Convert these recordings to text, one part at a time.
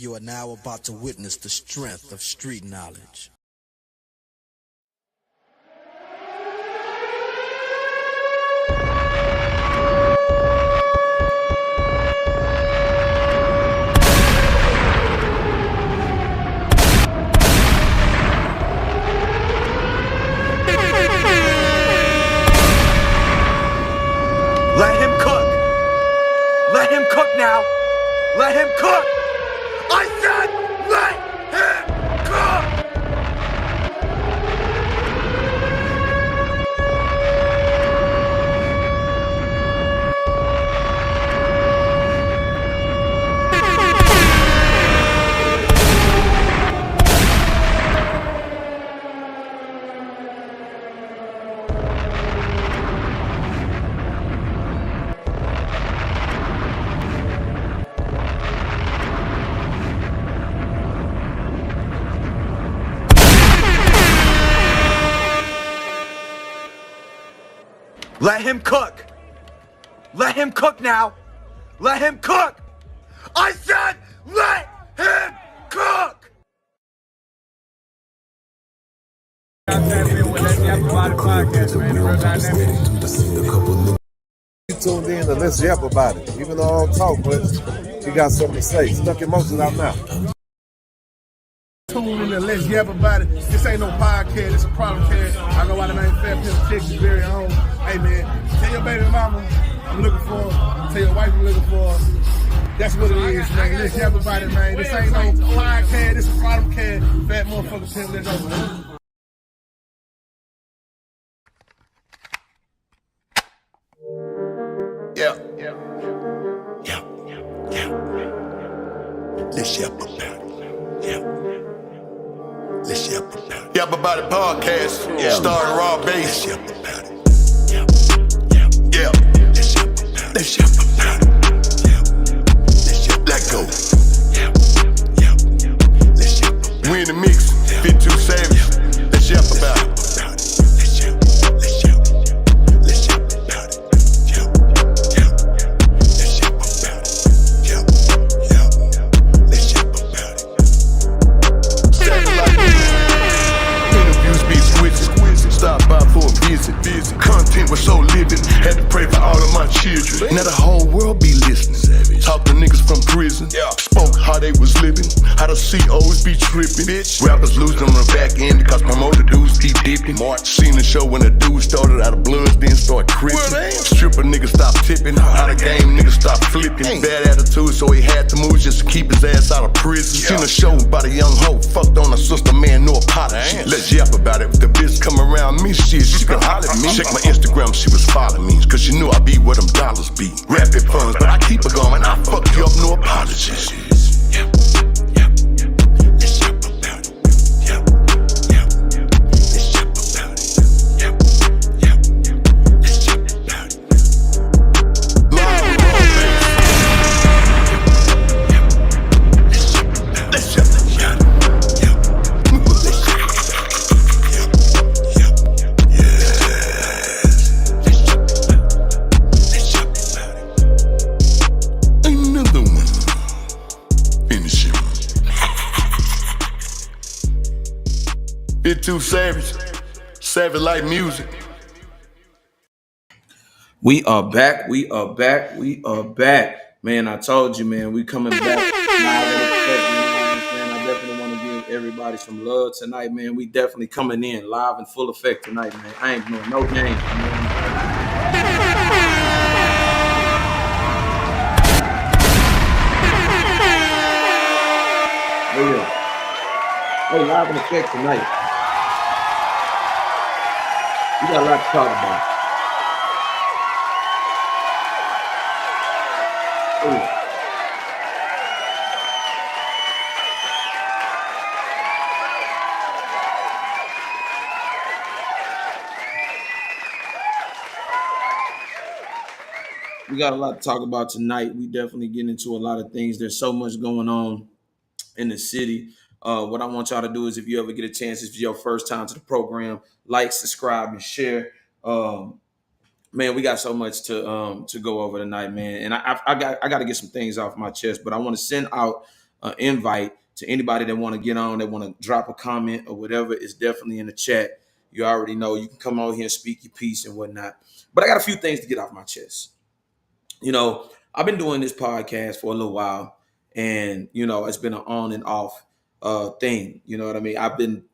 You are now about to witness the strength of street knowledge. Let him cook. Let him cook now. Let him cook. I said let him cook. Let him cook. Let him cook now. Let him cook. I said let him cook. You tuned in to Let's Yap About It. Even though I don't talk, but he got something to say. Stuck emotions out now. Tune in to Let's Yap About It. This ain't no podcast, it's a problem cast. I go out of man Fat Pimp Texas very own. Hey man, tell your baby mama I'm looking for her. Tell your wife I'm looking for her. That's what it is, man. Let's Yap About It, man. This ain't no podcast, it's a problem cast. Fat motherfucker Pimp, let's go, man. Yeah. Let's Yap About It. Let's Yap About It. Yap About It podcast. Starring Raw Bass. Let's Yap About It. Let's Yap About It. Let's Yap About It. Let go. Let's Yap About It. We in the mix. Fit too savage. Let's Yap About It. Content was so living, had to pray for all of my children. Now the whole world be listening. Talk to niggas from prison, spoke how they was living, how the COs be tripping. Rappers losing on the back end because promoter dudes keep dipping. Seen the show when the dude started out of bloods, then start crippin'. Stripper niggas stop tipping, out of game niggas stop flipping. Bad attitude, so he had to move just to keep his ass out of prison. Seen a show about a young hoe, fucked on a sister, man, no apology. Let's yap about it. If the bitch come around me, shit, she can holler at me. Check my Instagram, she was following me, cause she knew I be where them dollars be. Rapid funds, but I keep it going, I fuck you up, no apologies. Let's yap about it. Let's yap about it. Let's yap about it. Let's yap about it. It too savage. Savage like music. We are back. Man, I told you, man, we coming back. I definitely want to give everybody some love tonight, man. We definitely coming in live in full effect tonight, man. I ain't doing no games, man. Hey, live in effect tonight. We got a lot to talk about. Ooh. We got a lot to talk about tonight. We definitely get into a lot of things. There's so much going on in the city. What I want y'all to do is, if you ever get a chance, if it's your first time to the program, like, subscribe, and share. Man, we got so much to go over tonight, man. And I got to get some things off my chest, but I want to send out an invite to anybody that want to get on, that want to drop a comment or whatever. It's definitely in the chat. You already know you can come on here and speak your piece and whatnot. But I got a few things to get off my chest. I've been doing this podcast for a little while, and it's been an on and off thing. You know what I mean? I've been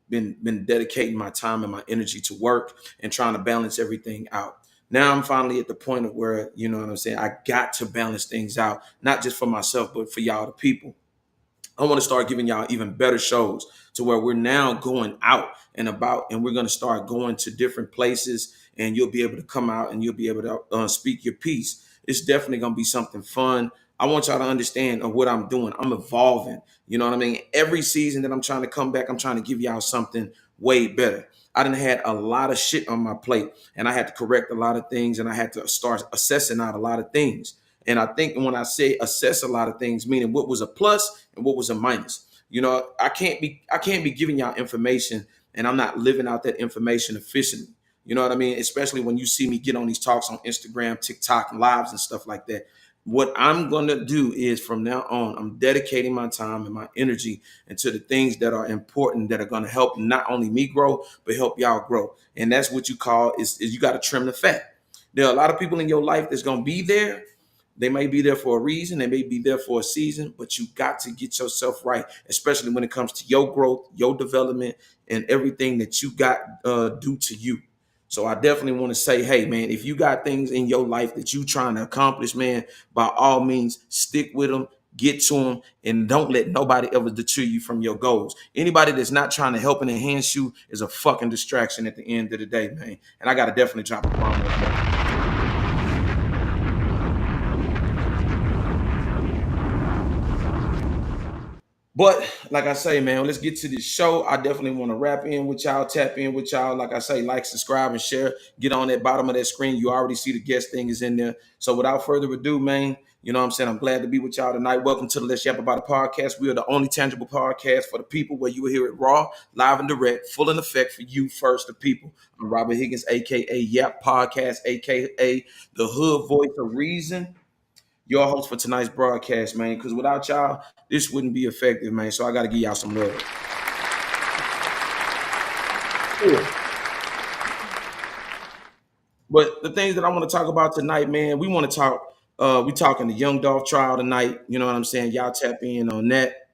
dedicating my time and my energy to work and trying to balance everything out. Now I'm finally at the point of where, you know what I'm saying, I got to balance things out, not just for myself, but for y'all, the people. I want to start giving y'all even better shows to where we're now going out and about, and we're going to start going to different places, and you'll be able to come out and you'll be able to speak your piece. It's definitely going to be something fun. I want y'all to understand of what I'm doing. I'm evolving. You know what I mean? Every season that I'm trying to come back, I'm trying to give y'all something way better. I done had a lot of shit on my plate, and I had to correct a lot of things, and I had to start assessing out a lot of things. And I think when I say assess a lot of things, meaning what was a plus and what was a minus. I can't be giving y'all information and I'm not living out that information efficiently. You know what I mean? Especially when you see me get on these talks on Instagram, TikTok, and lives and stuff like that. What I'm going to do is from now on, I'm dedicating my time and my energy into the things that are important, that are going to help not only me grow, but help y'all grow. And that's what you call is you got to trim the fat. There are a lot of people in your life that's going to be there. They may be there for a reason. They may be there for a season, but you got to get yourself right, especially when it comes to your growth, your development, and everything that you got due to you. So I definitely want to say, hey, man, if you got things in your life that you trying to accomplish, man, by all means, stick with them, get to them, and don't let nobody ever deter you from your goals. Anybody that's not trying to help and enhance you is a fucking distraction at the end of the day, man. And I got to definitely drop a bomb on that. But like I say, man, let's get to this show. I definitely want to wrap in with y'all, tap in with y'all. Like I say, like, subscribe, and share. Get on that bottom of that screen. You already see the guest thing is in there. So without further ado, man, you know what I'm saying? I'm glad to be with y'all tonight. Welcome to the Let's Yap About It podcast. We are the only tangible podcast for the people, where you will hear it raw, live, and direct, full in effect for you first, the people. I'm Robert Higgins, a.k.a. Yap Podcast, a.k.a. the Hood Voice of Reason. Your host for tonight's broadcast, man, because without y'all, this wouldn't be effective, man. So I got to give y'all some love. But the things that I want to talk about tonight, man, we want to talk. We talking the Young Dolph trial tonight. You know what I'm saying? Y'all tap in on that.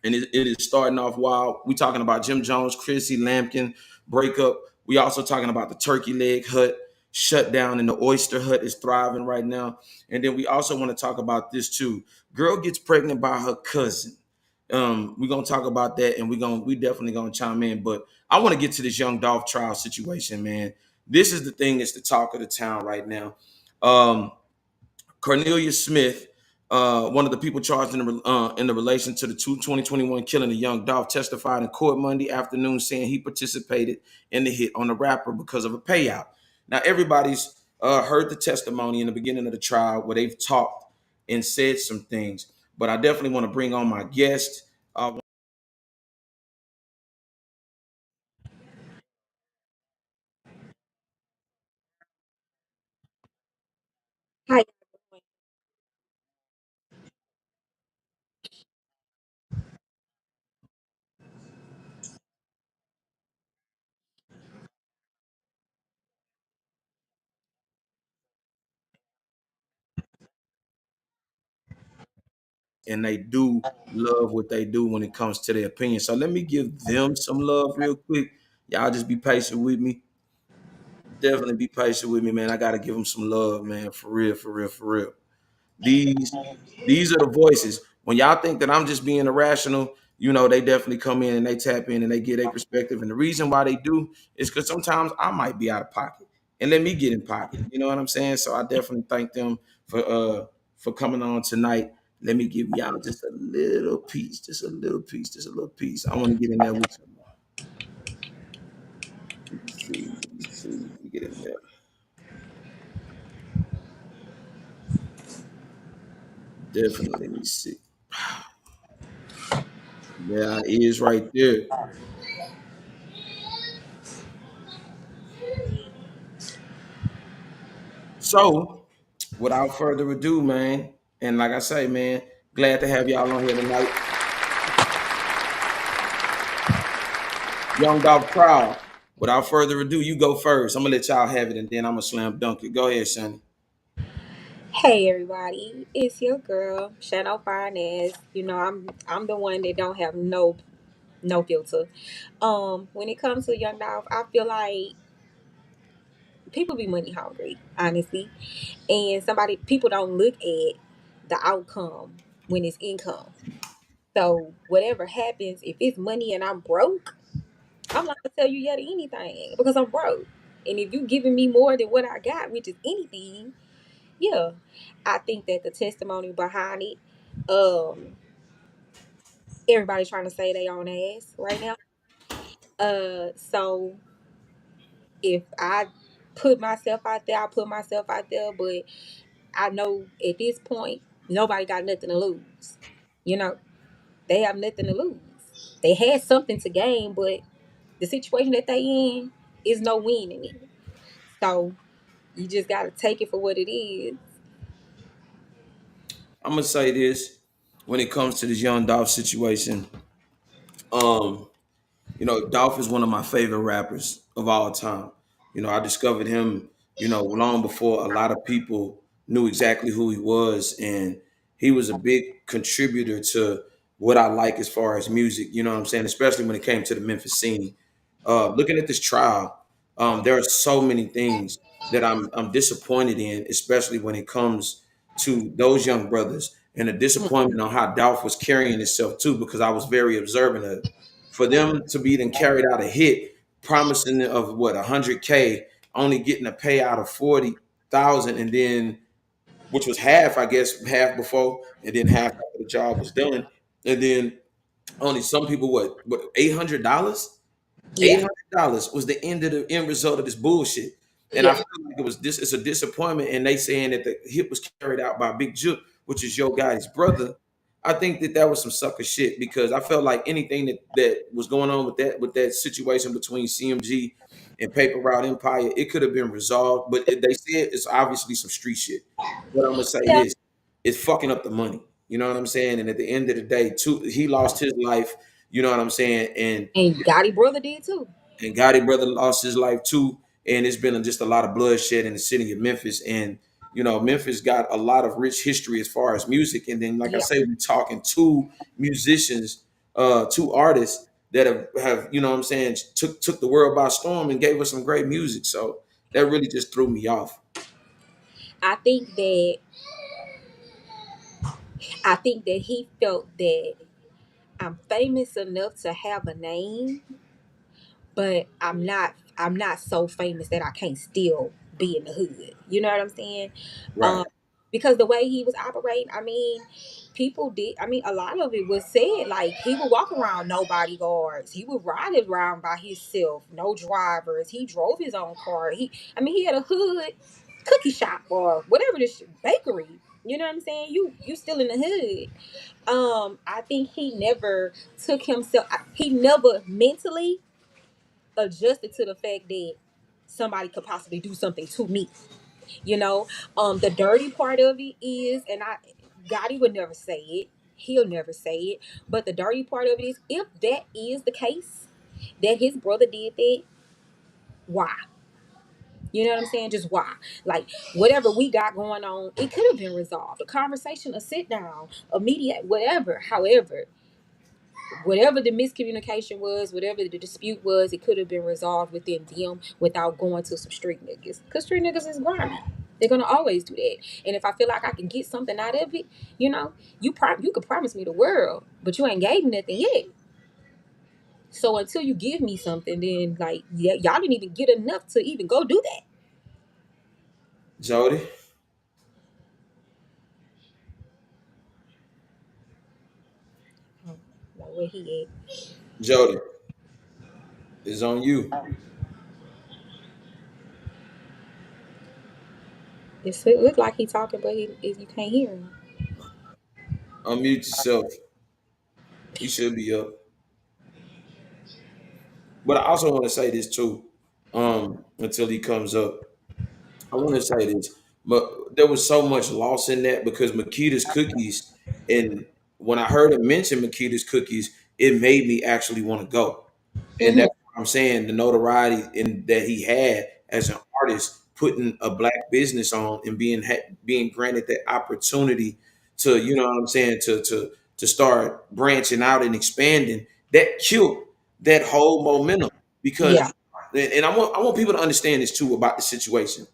And it is starting off wild. We talking about Jim Jones, Chrissy Lampkin, breakup. We also talking about the turkey leg hut, shutdown, and the oyster hut is thriving right now. And then we also want to talk about this too. Girl gets pregnant by her cousin. We're gonna talk about that, and we definitely gonna chime in. But I want to get to this Young Dolph trial situation, man. This is the thing that's the talk of the town right now. Cornelia Smith, one of the people charged in the relation to the 2021 killing of Young Dolph, testified in court Monday afternoon saying he participated in the hit on the rapper because of a payout. Now, everybody's heard the testimony in the beginning of the trial where they've talked and said some things, but I definitely want to bring on my guest. Hi. And they do love what they do when it comes to their opinion. So let me give them some love real quick. Y'all just be patient with me. Definitely be patient with me, man. I got to give them some love, man. For real, for real, for real. These these are the voices. When y'all think that I'm just being irrational, they definitely come in and they tap in and they get a perspective. And the reason why they do is because sometimes I might be out of pocket. And let me get in pocket. You know what I'm saying? So I definitely thank them for coming on tonight. Let me give y'all just a little piece, just a little piece, just a little piece. I want to get in there with you. Let me see. Let me see. Let me get in there. Definitely. Let me see. Yeah, it is right there. So, without further ado, man, and like I say, man, glad to have y'all on here tonight. Young Dolph crowd. Without further ado, you go first. I'm gonna let y'all have it, and then I'm gonna slam dunk it. Go ahead, Sonny. Hey everybody, it's your girl Shadow Finance. I'm the one that don't have no filter. When it comes to Young Dolph, I feel like people be money hungry, honestly, and people don't look at the outcome when it's income. So whatever happens, if it's money and I'm broke, I'm not gonna tell you yeah to anything because I'm broke. And if you giving me more than what I got, which is anything, yeah, I think that the testimony behind it, um, everybody's trying to say they own ass right now. So if I put myself out there, I put myself out there, but I know at this point nobody got nothing to lose. You know, they have nothing to lose. They had something to gain, but the situation that they in is no win in it. So you just gotta take it for what it is. I'm gonna say this when it comes to this Young Dolph situation. Um, Dolph is one of my favorite rappers of all time. I discovered him, long before a lot of people knew exactly who he was. And he was a big contributor to what I like as far as music, you know what I'm saying? Especially when it came to the Memphis scene. Looking at this trial, there are so many things that I'm disappointed in, especially when it comes to those young brothers and the disappointment on how Dolph was carrying himself too, because I was very observant of it. For them to be then carried out a hit promising of what 100K, only getting a payout of 40,000, and then which was half, I guess, half before, and then half after the job was done, and then only some people what $800. Yeah. $800 was the end result of this bullshit. And I Yeah. feel like it's a disappointment. And they saying that the hit was carried out by Big Juke, which is Yo Gotti's brother. I think that was some sucker shit because I felt like anything that was going on with that situation between CMG and Paper Route Empire, it could have been resolved. But they said it's obviously some street shit. But I'm gonna say Yeah. this: it's fucking up the money. You know what I'm saying? And at the end of the day, too, he lost his life. You know what I'm saying? And Gotti brother did too. And Gotti brother lost his life too. And it's been just a lot of bloodshed in the city of Memphis. And Memphis got a lot of rich history as far as music. And then, like I Yeah. say, we're talking two musicians, two artists that have what I'm saying, took the world by storm and gave us some great music. So that really just threw me off. I think that he felt that I'm famous enough to have a name, but I'm not so famous that I can't still be in the hood. You know what I'm saying? Right. Um, because the way he was operating, a lot of it was said like he would walk around no bodyguards. He would ride around by himself, no drivers. He drove his own car. He had a hood cookie shop or whatever bakery. You know what I'm saying? You still in the hood. I think he never took himself. He never mentally adjusted to the fact that somebody could possibly do something to me. You know, the dirty part of it is, and Gotti would never say it. He'll never say it. But the dirty part of it is, if that is the case, that his brother did that, why? You know what I'm saying? Just why? Like, whatever we got going on, it could have been resolved. A conversation, a sit down, a mediate, whatever. However, whatever the miscommunication was, whatever the dispute was, it could have been resolved within them without going to some street niggas. Because street niggas is grimy. They're gonna always do that. And if I feel like I can get something out of it, you could promise me the world, but you ain't gave me nothing yet. So until you give me something, then like y'all didn't even get enough to even go do that. Jody, Like where he at? Jody, it's on you. It look like he talking, but you can't hear him. Unmute yourself. He should be up. But I also want to say this too, until he comes up. I want to say this, but there was so much loss in that because Makita's cookies, and when I heard him mention Makita's cookies, it made me actually want to go. And Hmm. that's I'm saying the notoriety in that he had as an artist, putting a black business on and being granted that opportunity to, you know what I'm saying, to start branching out and expanding, that killed that whole momentum because Yeah. and I want people to understand this too about the situation.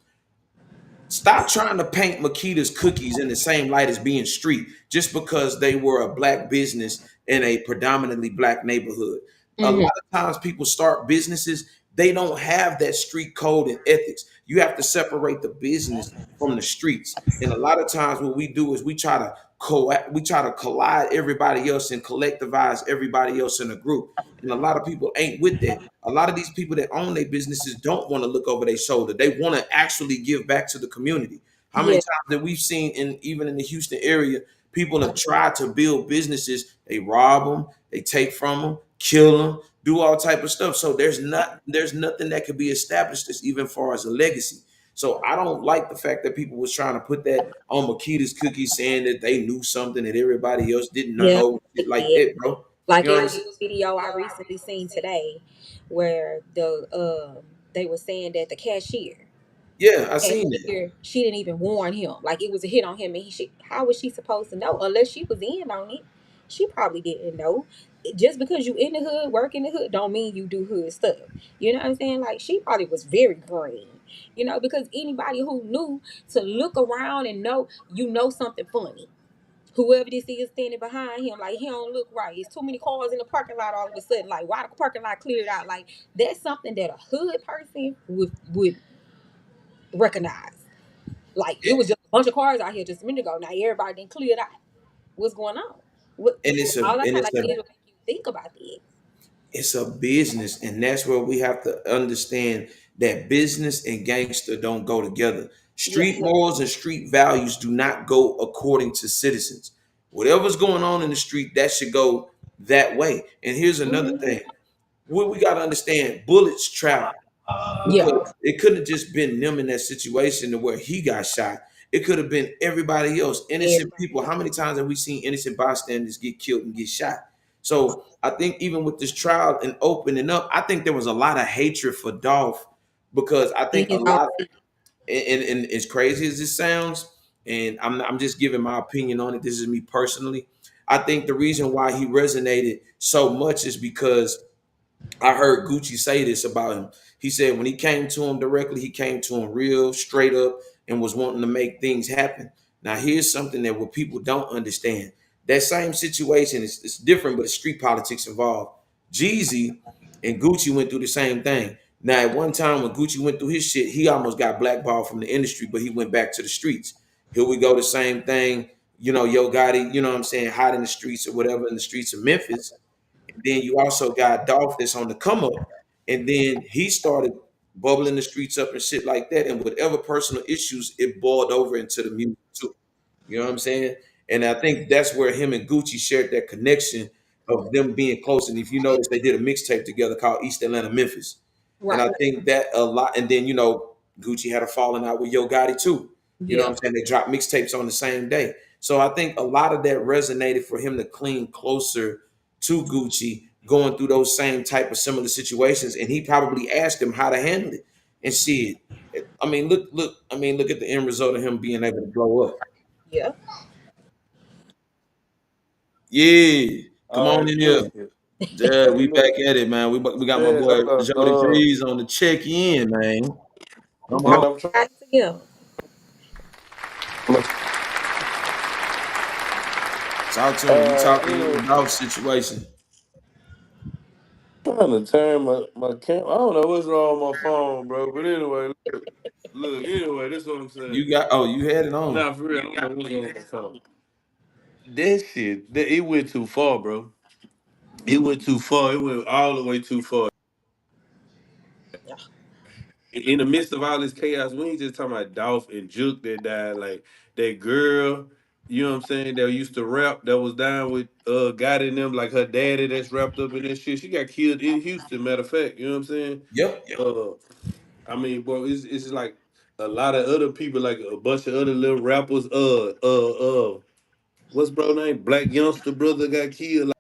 Stop trying to paint Makita's cookies in the same light as being street just because they were a black business in a predominantly black neighborhood. A Hmm. lot of times people start businesses, they don't have that street code and ethics. You have to separate the business from the streets. And a lot of times what we do is we try to collide everybody else and collectivize everybody else in a group. And a lot of people ain't with that. A lot of these people that own their businesses don't want to look over their shoulder. They want to actually give back to the community. How many Yeah. times that we've seen in even in the Houston area, people have tried to build businesses, they rob them, they take from them, kill them, do all type of stuff. So there's nothing that could be established as even far as a legacy. So I don't like the fact that people was trying to put that on Makita's cookies, saying that they knew something that everybody else didn't Yeah. know, They shit like did. that, bro. Like You know in what I'm saying? this video I recently seen today, where they were saying that the Yeah, I seen that. cashier, she didn't even warn him. Like it was a hit on him, and how was she supposed to know unless she was in on it? She probably didn't know. Just because you in the hood, work in the hood, don't mean you do hood stuff. You know what I'm saying? Like she probably was very green. Because anybody who knew to look around and know something funny. Whoever this is standing behind him, like he don't look right. It's too many cars in the parking lot all of a sudden. Like why the parking lot cleared out? Like that's something that a hood person would recognize. Like it was just a bunch of cars out here just a minute ago. Now everybody didn't clear it out. What's going on? What And it's a all that and like it'll make you think about it. it's a business, and that's where we have to understand that business and gangster don't go together. Yeah. Street morals and street values do not go according to citizens. Whatever's going on in the street, that should go that way. And here's another Hmm. thing: what we got to understand, bullets travel, Yeah. because it couldn't have just been them in that situation to where he got shot. It could have been everybody else, innocent Everybody people. else. How many times have we seen innocent bystanders get killed and get shot? So I think even with this trial and opening up, I think there was a lot of hatred for Dolph because I In think a his own lot, and as crazy as this sounds, and I'm just giving my opinion on it. This is me personally. I think the reason why he resonated so much is because I heard Gucci say this about him. He said when he came to him directly, he came to him real straight up and was wanting to make things happen. Now, here's something that what people don't understand. That same situation is it's different, but it's street politics involved. Jeezy and Gucci went through the same thing. Now, at one time when Gucci went through his shit, he almost got blackballed from the industry, but he went back to the streets. Here we go, the same thing. Yo Gotti, you know what I'm saying, hot in the streets or whatever in the streets of Memphis. Then you also got Dolph that's on the come up, and then he started bubbling the streets up and shit like that. And whatever personal issues, it boiled over into the music too. You know what I'm saying? And I think that's where him and Gucci shared that connection of them being close. And if you notice, they did a mixtape together called East Atlanta Memphis. And right. I think that a lot. And then Gucci had a falling out with Yo Gotti too. You know what Yeah. I'm saying? They dropped mixtapes on the same day. So I think a lot of that resonated for him to clean closer to Gucci, going through those same type of similar situations. And he probably asked him how to handle it. And shit. I mean, look. I mean, look at the end result of him being able to blow up. Yeah. Yeah, come All on right, in here. look, Yeah, hey, we back look, at it, man. We got my man, boy hold Jody on. Breeze on the check in, man. Come Man, on. I'm trying. Got it together. Talk to him. We talking Anyway, about situation. trying to turn my camera. I don't know what's wrong with my phone, bro. But anyway, look. Anyway, this is what I'm saying. You had it on. Nah, for real, I don't know what's wrong with my phone. It went too far, bro. It went too far. It went all the way too far. In the midst of all this chaos, we ain't just talking about Dolph and Juke that died. Like that girl, you know what I'm saying, that used to rap, that was down with God in them, like her daddy that's wrapped up in that shit. She got killed in Houston, matter of fact. You know what I'm saying? Yep. Uh I mean, bro, it's like a lot of other people, like a bunch of other little rappers, what's bro name? Black youngster brother got killed.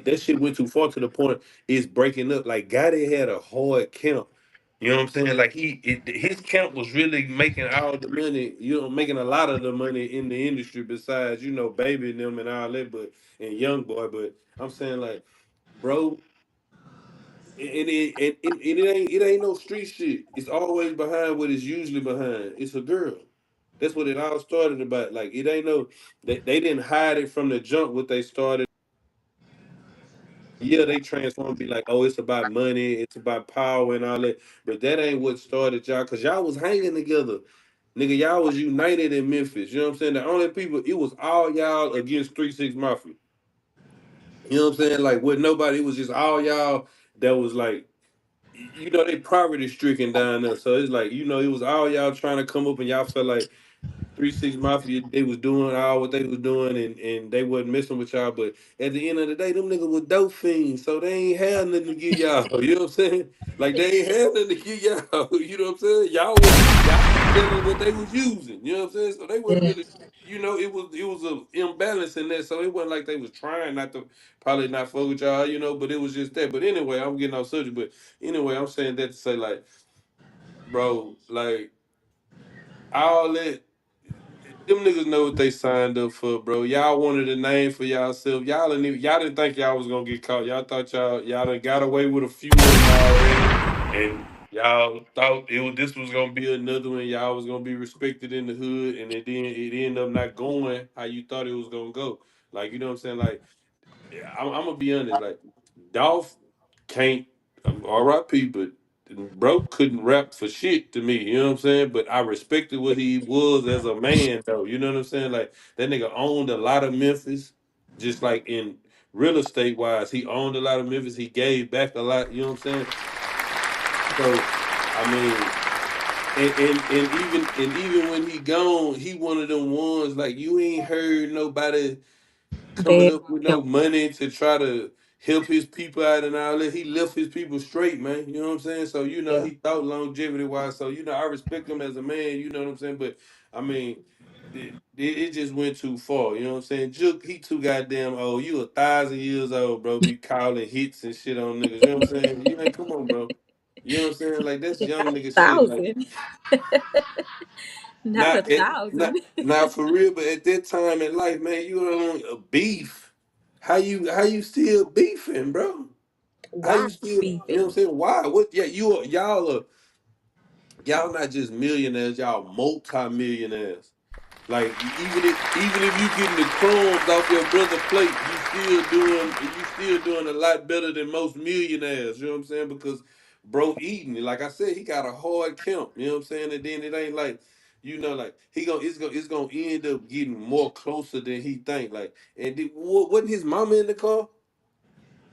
that shit went too far to the point it's breaking up. Like Gotti had a hard camp. You know what I'm saying? Like his camp was really making all the money, making a lot of the money in the industry besides, Baby and them and all that, but and Young Boy. But I'm saying like, bro, it ain't no street shit. It's always behind what it's usually behind. It's a girl. That's what it all started about. Like it ain't no they didn't hide it from the jump what they started. Yeah, they transformed be like, oh, it's about money, it's about power and all that. But that ain't what started y'all, cause y'all was hanging together. Nigga, y'all was united in Memphis. You know what I'm saying? The only people, it was all y'all against 3-6 Mafia. You know what I'm saying? Like with nobody, it was just all y'all that was like, they poverty stricken down there. So it's like, it was all y'all trying to come up and y'all felt like 3-6 Mafia, they was doing all what they was doing and they wasn't messing with y'all. But at the end of the day, them niggas was dope fiends, so they ain't had nothing to give y'all. You know what I'm saying? Like they ain't had nothing to give y'all. You know what I'm saying? Y'all was selling what they was using. You know what I'm saying? So they wasn't Yeah. really, it was a imbalance in that. So it wasn't like they was trying not to probably not fuck with y'all, but it was just that. But anyway, I'm getting off subject. But anyway, I'm saying that to say like, bro, like all that them niggas know what they signed up for, bro. Y'all wanted a name for y'allself. Y'all didn't think y'all was gonna get caught. Y'all thought y'all done got away with a few of them already, and y'all thought this was gonna be another one. Y'all was gonna be respected in the hood, and it ended up not going how you thought it was gonna go. Like you know what I'm saying? Like I'm gonna be honest. Like Dolph can't. R.I.P. But bro couldn't rap for shit to me. You know what I'm saying? But I respected what he was as a man, though. You know what I'm saying? Like that nigga owned a lot of Memphis, just like in real estate wise, he owned a lot of Memphis. He gave back a lot. You know what I'm saying? So I mean. And even when he gone, he one of them ones like you ain't heard nobody coming Bad up with no him. money to try to help his people out and all that. He left his people straight, man. You know what I'm saying? So, Yeah. he thought longevity wise. So, I respect him as a man, you know what I'm saying? But I mean, it just went too far. You know what I'm saying? Juke, he too goddamn old. You 1,000 years old, bro. Be calling hits and shit on niggas. You know what I'm saying? You ain't come on, bro. You know what I'm saying? Like that's young nigga shit. Like 1,000. Not a not at not thousand. not for real, but at that time in life, man, you on a beef. How you still beefing, bro? How Why you still, you know what I'm beefing? saying? Why? What? Yeah, y'all not just millionaires, y'all multi-millionaires. Like even if you getting the crumbs off your brother plate, you still doing a lot better than most millionaires. You know what I'm saying? Because bro eating, like I said, he got a hard count. You know what I'm saying? And then it ain't like, like it's gonna end up getting more closer than he think. Like, and wasn't his mama in the car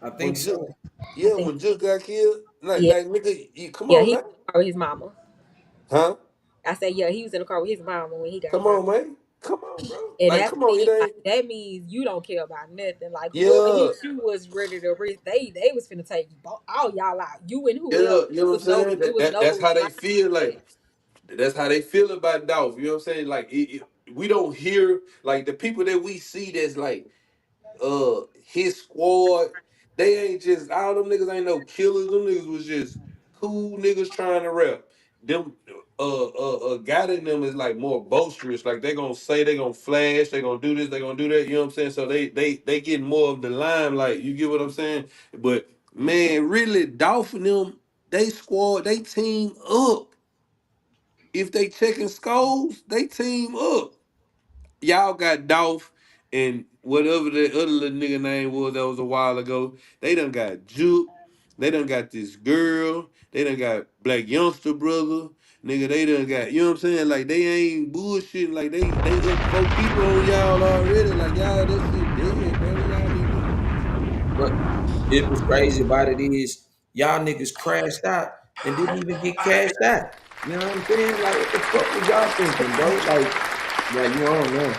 I think when Juke? so. I Yeah, think, when Juke got killed. Like, yeah, nigga, come yeah, on, he man. was in the car with his mama. Huh? I said, yeah, he was in the car with his mama when he got Come shot. on, man. Come on, bro. And Like, that come on. It means, like, ain't. that means you don't care about nothing. Like whoever Yeah. hit you was ready to risk. They was finna take all y'all out. You and Yeah, whoever. you know what I'm saying? It was That's no how they life. feel. Like that's how they feel about Dolph. You know what I'm saying? Like we don't hear like the people that we see that's like his squad. They ain't just all them niggas ain't no killers. Them niggas was just cool niggas trying to rap. Them guy in them is like more boisterous. Like they gonna say they gonna flash. They gonna do this. They gonna do that. You know what I'm saying? So they get more of the limelight. You get what I'm saying? But man, really, Dolph and them, they squad, they team up. If they checking skulls, they team up. Y'all got Dolph and whatever the other little nigga name was that was a while ago. They done got Juke. They done got this girl. They done got Black Youngster brother. Nigga, they done got, you know what I'm saying? Like they ain't bullshitting. Like they up 4 people on y'all already. Like y'all, that shit dead, bro. Y'all need to. But it was crazy about it is y'all niggas crashed out and didn't even get cashed out. You know what I'm saying? Like what the fuck was y'all thinking, bro? Like you don't know.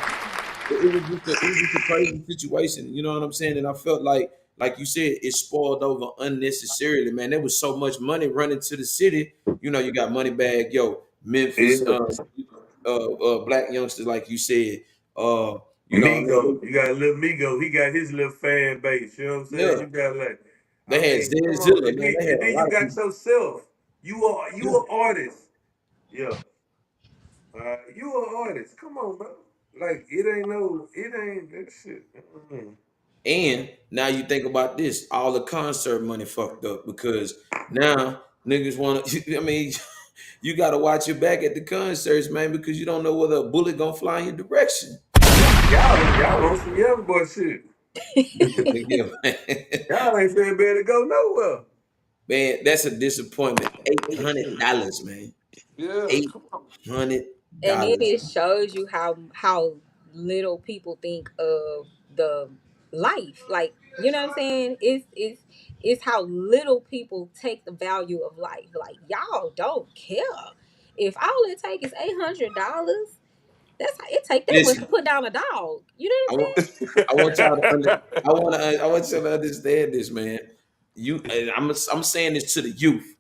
It was just a crazy situation. You know what I'm saying? And I felt like you said, it spoiled over unnecessarily. Man, there was so much money running to the city. You know, you got Moneybag, yo, Memphis, Yeah. black youngsters, like you said. You know, Migo, you got a little Migo. He got his little fan base. You know what I'm saying? yeah. You got like, They I had mean, Zed come on, Zilla, man. They had and a then lot you of got people. yourself. You an artist. Yeah, you an artist. Come on, bro. Like it ain't that shit. And now you think about this, all the concert money fucked up because now niggas want to. I mean, you got to watch your back at the concerts, man, because you don't know whether a bullet gonna fly in your direction. Y'all on some young boy shit. Yeah, man. Y'all ain't saying better go nowhere. Man, that's a disappointment. $800, man. Yeah, Eight come on. hundred And then dollars. it shows you how little people think of the life. Like, you know what I'm saying? It's how little people take the value of life. Like, y'all don't care. If all it take is $800, that's how it take that much to Listen, put down a dog. You know what I I'm want, saying? I want y'all to I want y'all to understand this, man. And I'm saying this to the youth.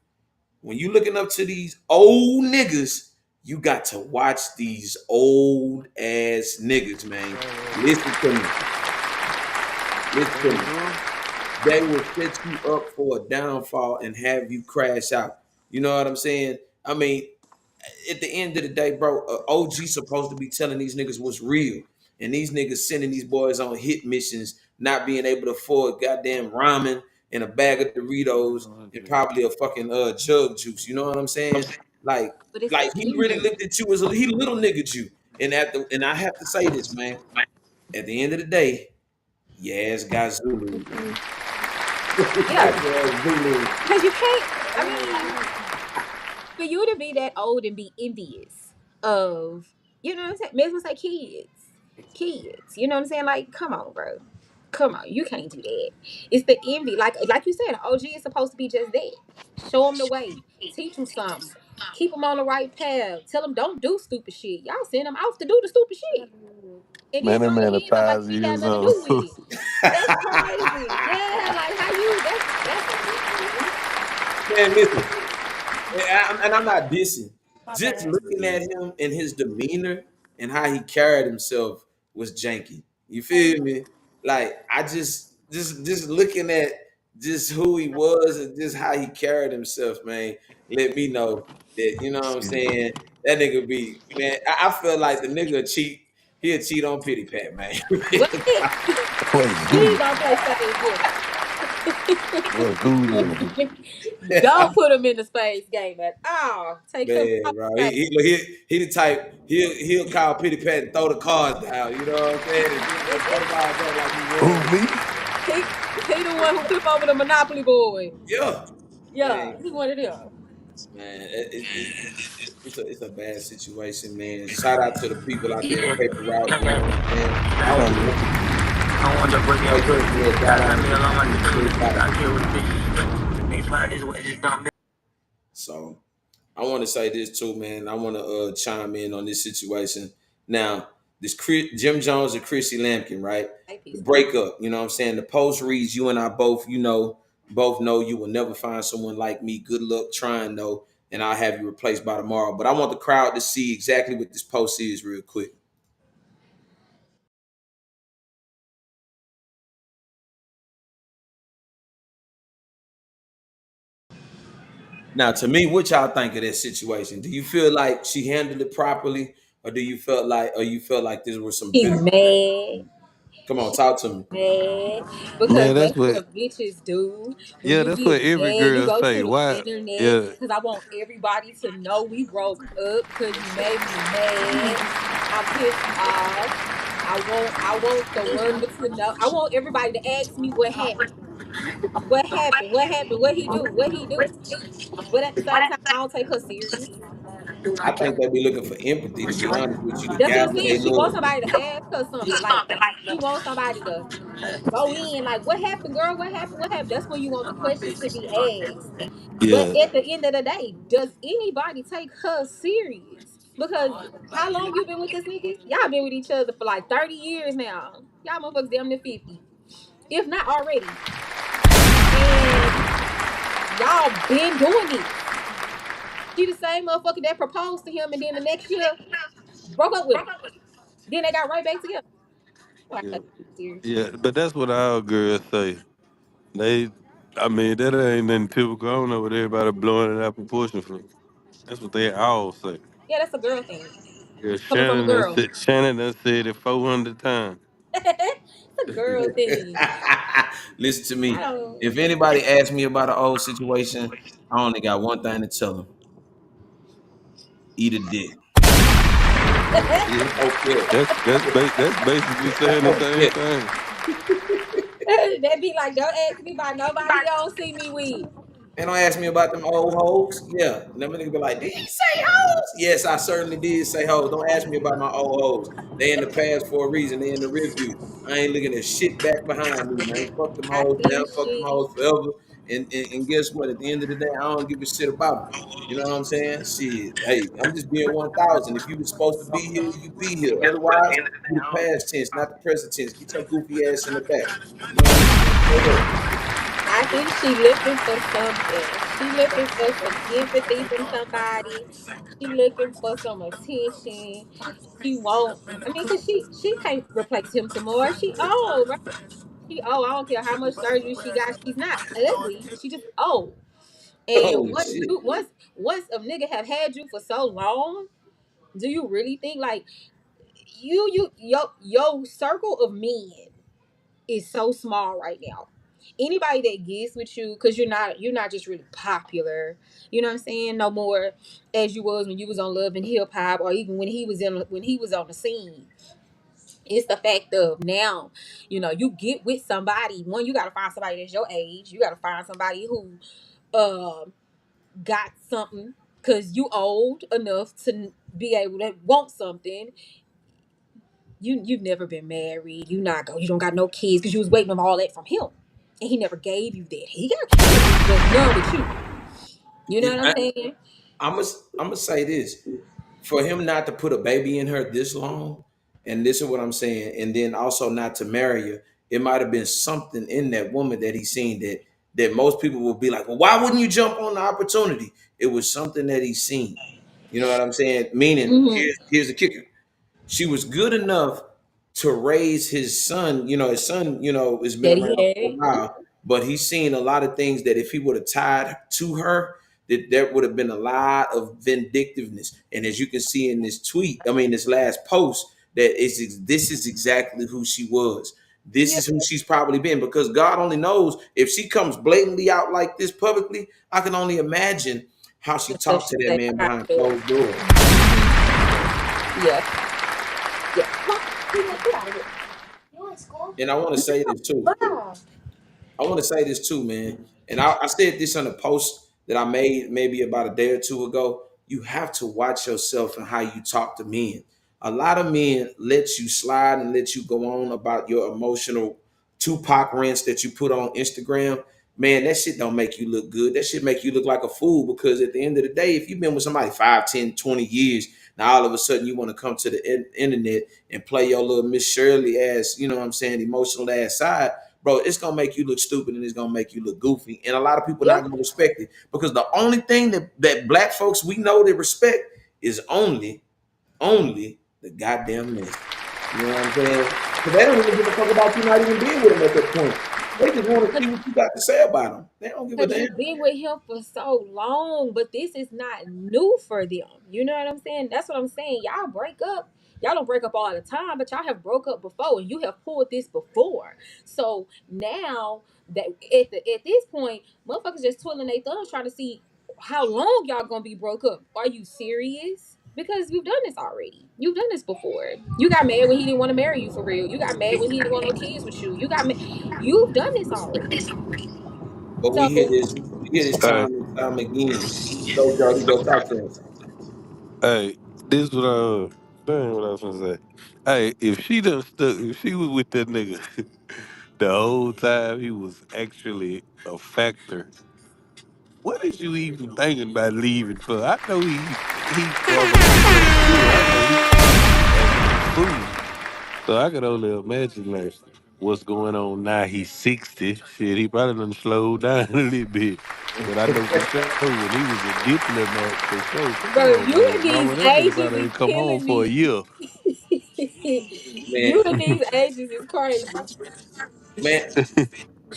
When you looking up to these old niggas, you got to watch these old ass niggas, man. Listen to me. Listen to me. They will set you up for a downfall and have you crash out. You know what I'm saying? I mean, at the end of the day, bro, OG supposed to be telling these niggas what's real. And these niggas sending these boys on hit missions, not being able to afford goddamn ramen and a bag of Doritos and probably a fucking jug juice. You know what I'm saying? Like, But it's the like he really envy. looked at you as he little nigga you. And I have to say this, man. At the end of the day, yeah, ass got Zulu, man. Yeah. Zulu. Because you can't, I mean, for you to be that old and be envious of, you know what I'm saying? Maybe say kids. You know what I'm saying? Like, come on, bro. Come on, you can't do that. It's the envy. Like you said, OG is supposed to be just that. Show them the way. Teach them something. Keep them on the right path. Tell them don't do stupid shit. Y'all send them off to do the stupid shit, and then Man, that turn man the end up like 1,000 you ain't got years nothing to old. do with it. That's crazy. Yeah, like how you? That's so crazy. Man, listen. And I'm not dissing. Just looking at him and his demeanor and how he carried himself was janky. You feel me? Like I just looking at just who he was and just how he carried himself, man, let me know that you know what I'm saying. That nigga be man. I feel like the nigga cheat. He'll cheat on Pity Pat, man. What? Wait, Please who? don't play spades with Wait, who then? him. Don't put him in the spades game at all. Take him Man, off bro, the he the type he'll call Pity Pat and throw the cards down. You know what I'm saying? And just throw the game. ball back like he Who, won. me? He the one who flip over the Monopoly board. Yeah, Yeah, man, he one of them. man, it's a bad situation, man. Shout out to the people out there in the paper route. You know what I'm saying? I hope Trying the to next situation that got out and get out. So I want to say this too, man. I want to chime in on this situation. Now, Jim Jones and Chrissy Lampkin, right? Hey, The peace. breakup, you know what I'm saying? The post reads, you and I both, both know you will never find someone like me. Good luck trying though, and I'll have you replaced by tomorrow. But I want the crowd to see exactly what this post is real quick. Now, to me, what y'all think of that situation? Do you feel like she handled it properly, or you felt like there was some She bitter? mad. Come on, She talk to me. mad because man, that's that's what, what bitches do. When yeah, you that's get what every mad, you girl go say. to the Why? internet Yeah. because I want everybody to know we broke up because you made me mad. I'm pissed off. I want the world to know. I want everybody to ask me what happened. What happened? What happened? What he do? What he do? But at the same time, I don't take her serious. I think they be looking for empathy, to be honest with you, to That's what I'm gather saying. they She wants love. somebody to ask her something. Like she wants somebody to go in. Like, what happened, girl? What happened? What happened? That's when you want the questions to be asked. But Yeah. at the end of the day, does anybody take her serious? Because how long you been with this nigga? Y'all been with each other for like 30 years now. Y'all motherfuckers damn near 50. If not already. And y'all been doing this. She the same motherfucker that proposed to him and then the next year broke up with him. Then they got right back together. like Yeah, her serious. yeah, but that's what our girls say. They, I mean, that ain't nothing typical. I don't know what everybody blowing it out proportion for. That's what they all say. Yeah, that's a girl thing. Yeah, Coming from a girl. Shannon done said it 400 times. It's a girl thing. Listen to I me. don't. If anybody asks me about an old situation, I only got one thing to tell them: eat a dick. Yeah, I don't care. that's basically I saying the don't same care. thing. They be like, don't ask me about nobody you don't see me with. And don't ask me about them old hoes. Yeah. And them niggas be like, did he say hoes? Yes, I certainly did say hoes. Don't ask me about my old hoes. They in the past for a reason. They in the rear view. I ain't looking at shit back behind me, man. Fuck them I hoes now. think Fuck them she. hoes forever. And guess what? At the end of the day, I don't give a shit about them. You know what I'm saying? Shit. Hey, I'm just being 1,000. If you was supposed to be here, you be here. Otherwise, do the past tense, not the present tense. Get your goofy ass in the back. You know what I'm saying? Straight up. I think she looking for something. She looking for some empathy from somebody. She looking for some attention. She won't. I mean, cause she can't replace him tomorrow. She old, right? She old. I don't care how much surgery she got. She's not ugly. She just old. And Oh shit. once a nigga have had you for so long, do you really think like your circle of men is so small right now? Anybody that gets with you, because you're not just really popular, you know what I'm saying, no more as you was when you was on Love and Hip Hop, or even when he was on the scene. It's the fact of now, you get with somebody. One, you got to find somebody that's your age. You got to find somebody who um got something, because you old enough to be able to want something. You've never been married. You don't got no kids, because you was waiting on all that from him, and he never gave you that. He got kids, but none with you. You know You, what I'm saying? I'm gonna say this: for him not to put a baby in her this long, and this is what I'm saying, and then also not to marry her, it might have been something in that woman that he seen that most people will be like, well, why wouldn't you jump on the opportunity? It was something that he seen. You know what I'm saying? Meaning, Mm-hmm. here's the kicker: she was good enough to raise his son. His son, has been That he around for a had. while, but he's seen a lot of things that if he would have tied to her, that there would have been a lot of vindictiveness. And as you can see in this tweet, I mean, this last post, this is exactly who she was. This Yeah. is who she's probably been, because God only knows if she comes blatantly out like this publicly. I can only imagine how she The stuff talked she to that said man about behind it. closed doors. Mm-hmm. So, Yeah. Yeah. Mom, get out of here. You in school? and I want to say this too. Wow. I want to say this too, man. And I said this on a post that I made maybe about a day or two ago. You have to watch yourself and how you talk to men. A lot of men let you slide and let you go on about your emotional Tupac rants that you put on Instagram. Man, that shit don't make you look good. That shit make you look like a fool, because at the end of the day, if you've been with somebody 5, 10, 20 years, now all of a sudden you want to come to the internet and play your little Miss Shirley ass, you know what I'm saying, emotional ass side, bro, it's gonna make you look stupid and it's gonna make you look goofy. And a lot of people Yeah. not gonna respect it, because the only thing that black folks we know that respect is only the goddamn man. You know what I'm saying? Because they don't even give a fuck about you not even being with them at that point. They just want to see what you got to say about them. They don't give a Because damn. you've been with him for so long, but this is not new for them. You know what I'm saying? That's what I'm saying. Y'all break up. Y'all don't break up all the time, but y'all have broke up before, and you have pulled this before. So now that at this point, motherfuckers just twirling their thumbs trying to see how long y'all gonna be broke up. Are you serious? Because you've done this already. You've done this before. You got mad when he didn't want to marry you for real. You got mad when he didn't want no kids with you. You've done this already. But we hear So this, Hey, time and time again. Go, Jody, go talk to him. hey, this what dang what I was gonna say. Hey, if she was with that nigga the whole time he was actually a factor, what is you even thinking about leaving for? I know he walking around telling the truth. I know he acting a fool. So I could only imagine like what's going on now. He's 60. Shit, he probably done slowed down a little bit. But I know for sure when he was a diplomat, for sure. Come bro, on, you man. and these Mama, that nigga ages probably is ain't come home killing for a me. year. man, You in these ages is crazy. man.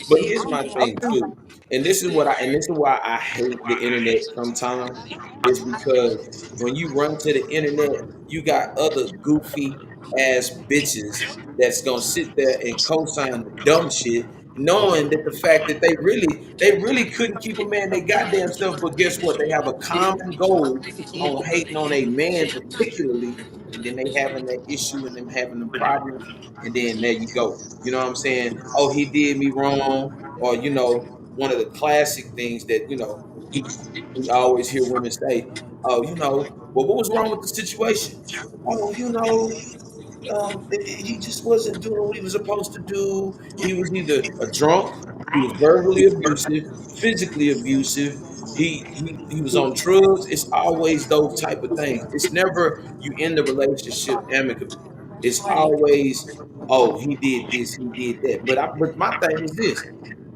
But here's my thing too, and this is why I hate the internet sometimes, is because when you run to the internet, you got other goofy ass bitches that's gonna sit there and co-sign the dumb shit, knowing that the fact that they really couldn't keep a man they goddamn self, but guess what? They have a common goal on hating on a man particularly, and then they having that issue and them having them problems, and then there you go. You know what I'm saying? Oh, he did me wrong, or one of the classic things that we always hear women say. Oh, well, what was wrong with the situation? Oh, he just wasn't doing what he was supposed to do. He was either a drunk, he was verbally abusive, physically abusive. He was on drugs. It's always those type of things. It's never you end the relationship amicably. It's always, oh, he did this, he did that. But my thing is this: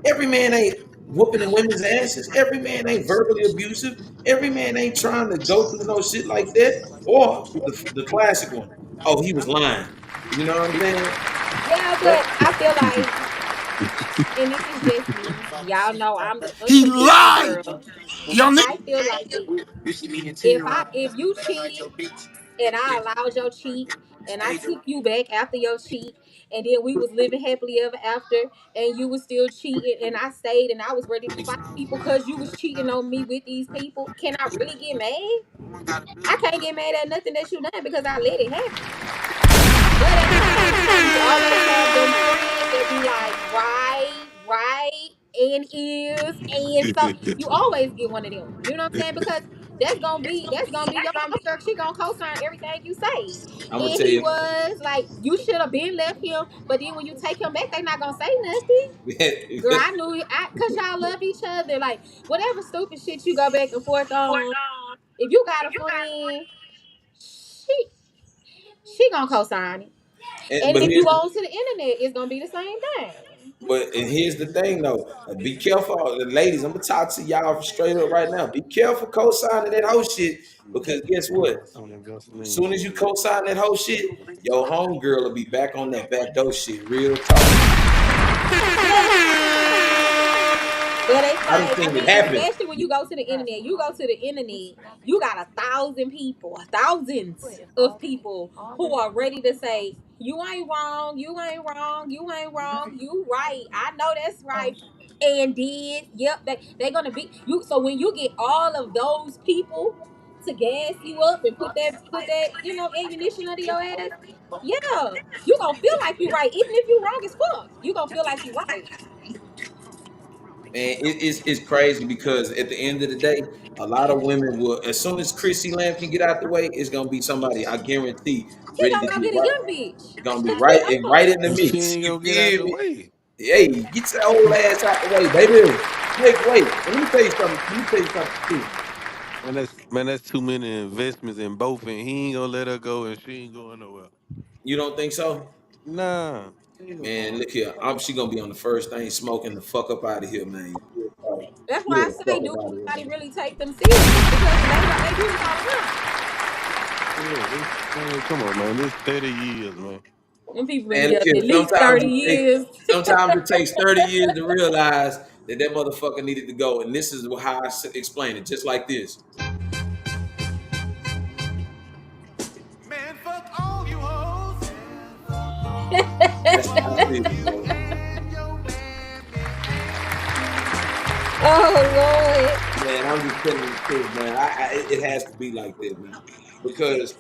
every man ain't whooping in women's asses. Every man ain't verbally abusive. Every man ain't trying to go through no shit like that. Or the classic one: oh, he was lying. You know what I'm saying? Yeah, That, but I feel like, and this is just me. Y'all know I'm the He unconditional lied. girl. Y'all niggas. I feel like this. If you cheated and I allowed your cheat and I took you back after your cheat and then we was living happily ever after and you was still cheating and I stayed and I was ready to fight people because you was cheating on me with these people, can I really get mad? I can't get mad at nothing that you done because I let it happen. But at the same time, you always have them friends that be like, right, and is, and so you always get one of them. You know what I'm saying? Because that's gonna be your girl. She gonna co-sign everything you say. I'm gonna And tell he you. was like, you should have been left him, but then when you take him back, they not gonna say nothing. Girl, I knew it, cause y'all love each other. Like whatever stupid shit you go back and forth on. If you got a friend, she she gonna co-sign it. and, And but if you here's go to the internet, it's gonna be the same thing. and here's the thing though. Be careful, the ladies. I'm gonna talk to y'all straight up right now. Be careful co-signing that whole shit, because guess what? As soon as you co-sign that whole shit, your homegirl will be back on that back door shit. Real talk. But it's I done like, I seen it mean, happen. especially when you go to the internet, you got 1,000 people, thousands of people who are ready to say, you ain't wrong, you ain't wrong, you ain't wrong, you right. I know that's right. And did, yep, they're gonna be you. So when you get all of those people to gas you up and put that, ammunition under your ass, yeah, you gonna feel like you right. Even if you wrong as fuck, you gonna feel like you right. Man, it's crazy because at the end of the day, a lot of women will, as soon as Chrissy Lamb can get out the way, it's gonna be somebody, I guarantee, He ready to gonna go get get a right. young bitch. Gonna be That's what right I'm and right on. in the She mix. ain't You gonna get out feel the me? way. Hey, get your old ass out the way, baby. Wait. And let me tell you something. Let me tell you something too. Man, that's too many investments in both, and he ain't gonna let her go, and she ain't going nowhere. You don't think so? Nah. Man, look here. She gonna be on the first thing smoking the fuck up out of here, man. That's Get why I the fuck say, do up out of here, anybody man. really take them serious? Because they do this all the time. Yeah, man, come on, man. This 30 years, man. Them people been Man, look together here. at least 30 years. Sometimes it takes 30 years to realize that motherfucker needed to go. And this is how I explain it, just like this. Man, fuck all you hoes. That's how it is, bro. Oh Man, I'm just telling you the truth, man. It has to be like that, man. Because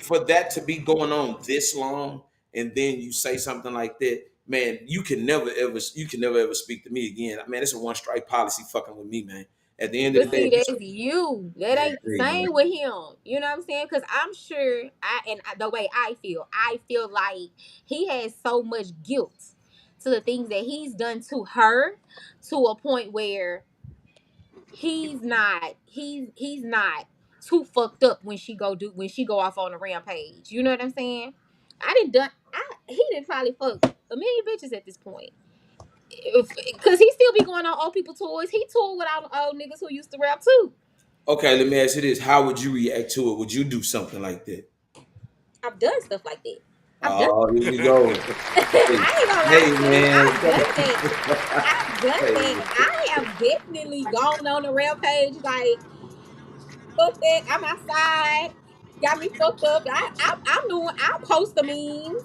for that to be going on this long, and then you say something like that, man, you can never ever speak to me again. Man, it's a one strike policy fucking with me, man. At the end of the But day, see, if you that's you. That man, ain't the hey, man. same with him. You know what I'm saying? Because I'm sure, the way I feel like he has so much guilt to the things that he's done to her, to a point where he's not too fucked up when she go off on a rampage. You know what I'm saying? He didn't probably fuck a million bitches at this point. Cause he still be going on old people tours. He toured with all old niggas who used to rap too. Okay, let me ask you this: how would you react to it? Would you do something like that? I've done stuff like that. I've done. Oh, here we go. Hey, I ain't gonna lie hey, to you. man. I've done that. I've done Hey, that. I have definitely gone on a rampage. Like, fuck that. I'm outside. Got me fucked up. I'm doing. I'll post the memes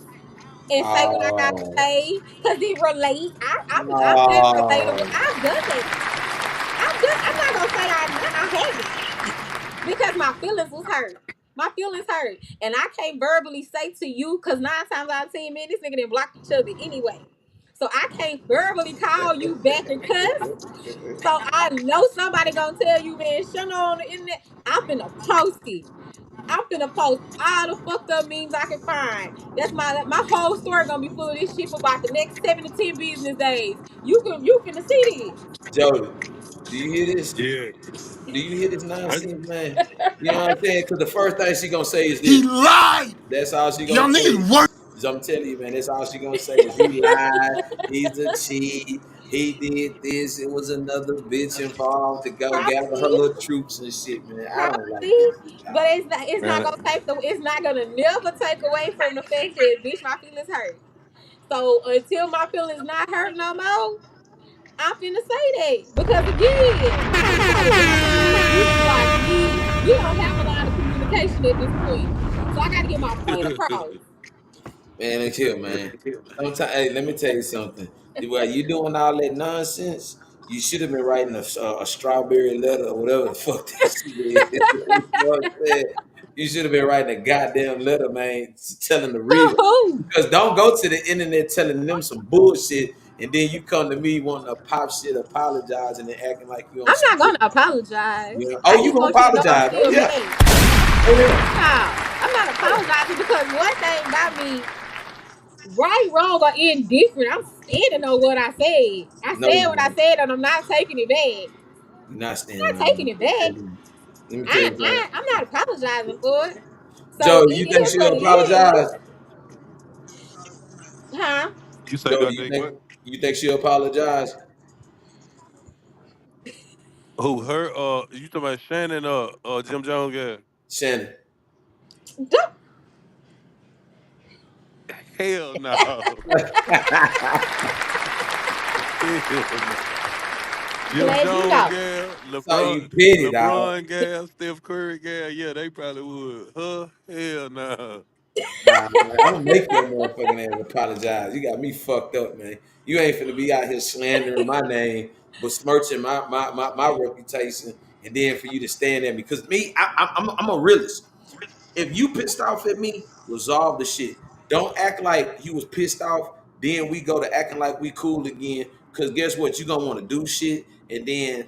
and say what I gotta oh, say because it relate. I'm very relatable. no. I've done that. I'm not gonna say I haven't because my feelings was hurt. My feelings hurt, and I can't verbally say to you because 9 times out of 10, man, this nigga didn't block each other anyway. So I can't verbally call you back and cuss. So I know somebody gonna tell you, man, shut on the internet. I'm finna post it. I'm finna post all the fucked up memes I can find. That's my whole story gonna be full of this shit for about the next 7 to 10 business days. You finna see this. Jody, do you hear this? Yeah. Do you hear this I, nonsense, man? You know what I'm saying? Because the first thing she gonna say is He this. lied. That's all she gonna Y'all say. niggas work. I'm telling you, man. That's all she gonna say is he lied. He's a cheat. He did this. It was another bitch involved to go gather her Probably, little troops and shit, man. I don't like probably, this shit, but y'all. it's not man, gonna it's not gonna never take away from the fact that bitch my feelings hurt. So until my feelings not hurt no more, I'm finna say that because again, you try to block me, you done blocked me. We don't have a line of communication at this point, so I got to get my point across. Man, look here, man. Sometimes, hey, let me tell you something. While you doing all that nonsense, you should have been writing a strawberry letter or whatever the fuck that shit is. You know what I'm saying? You should have been writing a goddamn letter, man, telling the real. Who? Because don't go to the internet telling them some bullshit, and then you come to me wanting to pop shit, apologize, and then acting like you on I'm some not shit. gonna apologize. You know? I Oh, you just gonna want you to know I'm apologize? Oh still yeah. mad. Oh yeah. No, I'm not apologizing because one thing about me, right, wrong, or indifferent, I'm standing on what I said. I No, said you what I not. said, and I'm not taking it back. You're not I'm standing not on taking it. it back. Let me tell you something. I'm not apologizing for it. So Joe, it you think is what she'll it is, apologize? huh? you say Joe, do I think what? you think she'll apologize? Who her? You talking about Shannon? Jim Jones guy? Shannon. Don't- Hell no. Hell no. Jim Glad you Jones know. gal, So you LeBron, petty, dog. LeBron gal, Steph Curry gal. Yeah, they probably would. Huh? Hell no. Nah, man, I'm gonna make your motherfucking ass apologize. You got me fucked up, man. You ain't finna be out here slandering my name, besmirching my reputation, and then for you to stand at me. Because me, I'm a realist. If you pissed off at me, resolve the shit. Don't act like you was pissed off. Then we go to acting like we cool again. Cause guess what? You gonna want to do shit, and then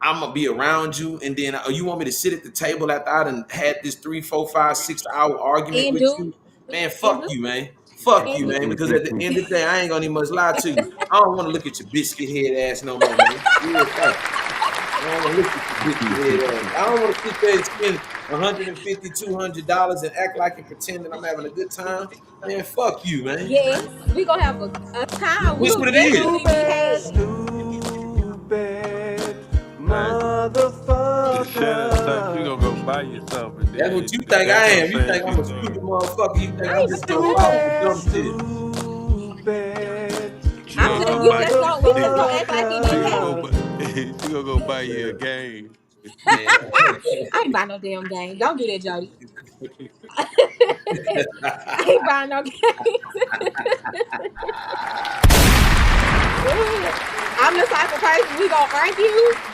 I'm gonna be around you, and then you want me to sit at the table after I done had this 3, 4, 5, 6 hour argument And with do, you, man. and Fuck do, you, man. Fuck and you, do. man. Because at the end of the day, I ain't gonna even much lie to you. I don't want to look at your biscuit head ass no more, man. Real talk. I don't want to look at your biscuit head ass. I don't want to sit there and spend 150, $200 and act like and pretend that I'm having a good time. Man, fuck you, man. Yes, we gonna have a time. This We'll what it is. definitely be had. Hey, Shannon type, she gonna go buy you something, That's then what you the think I backup am. You saying think I'm she a stupid sorry. motherfucker. You think I I'm ain't just buying gonna no fall for backup. dumb shit. She I'm gonna just go you buy just gonna we just she, gonna act like it she didn't gonna go happen. buy she gonna go buy you a game. Man. I ain't buying no damn game. Don't do that, Jody. I ain't buying no games. I'm the type of person we gonna argue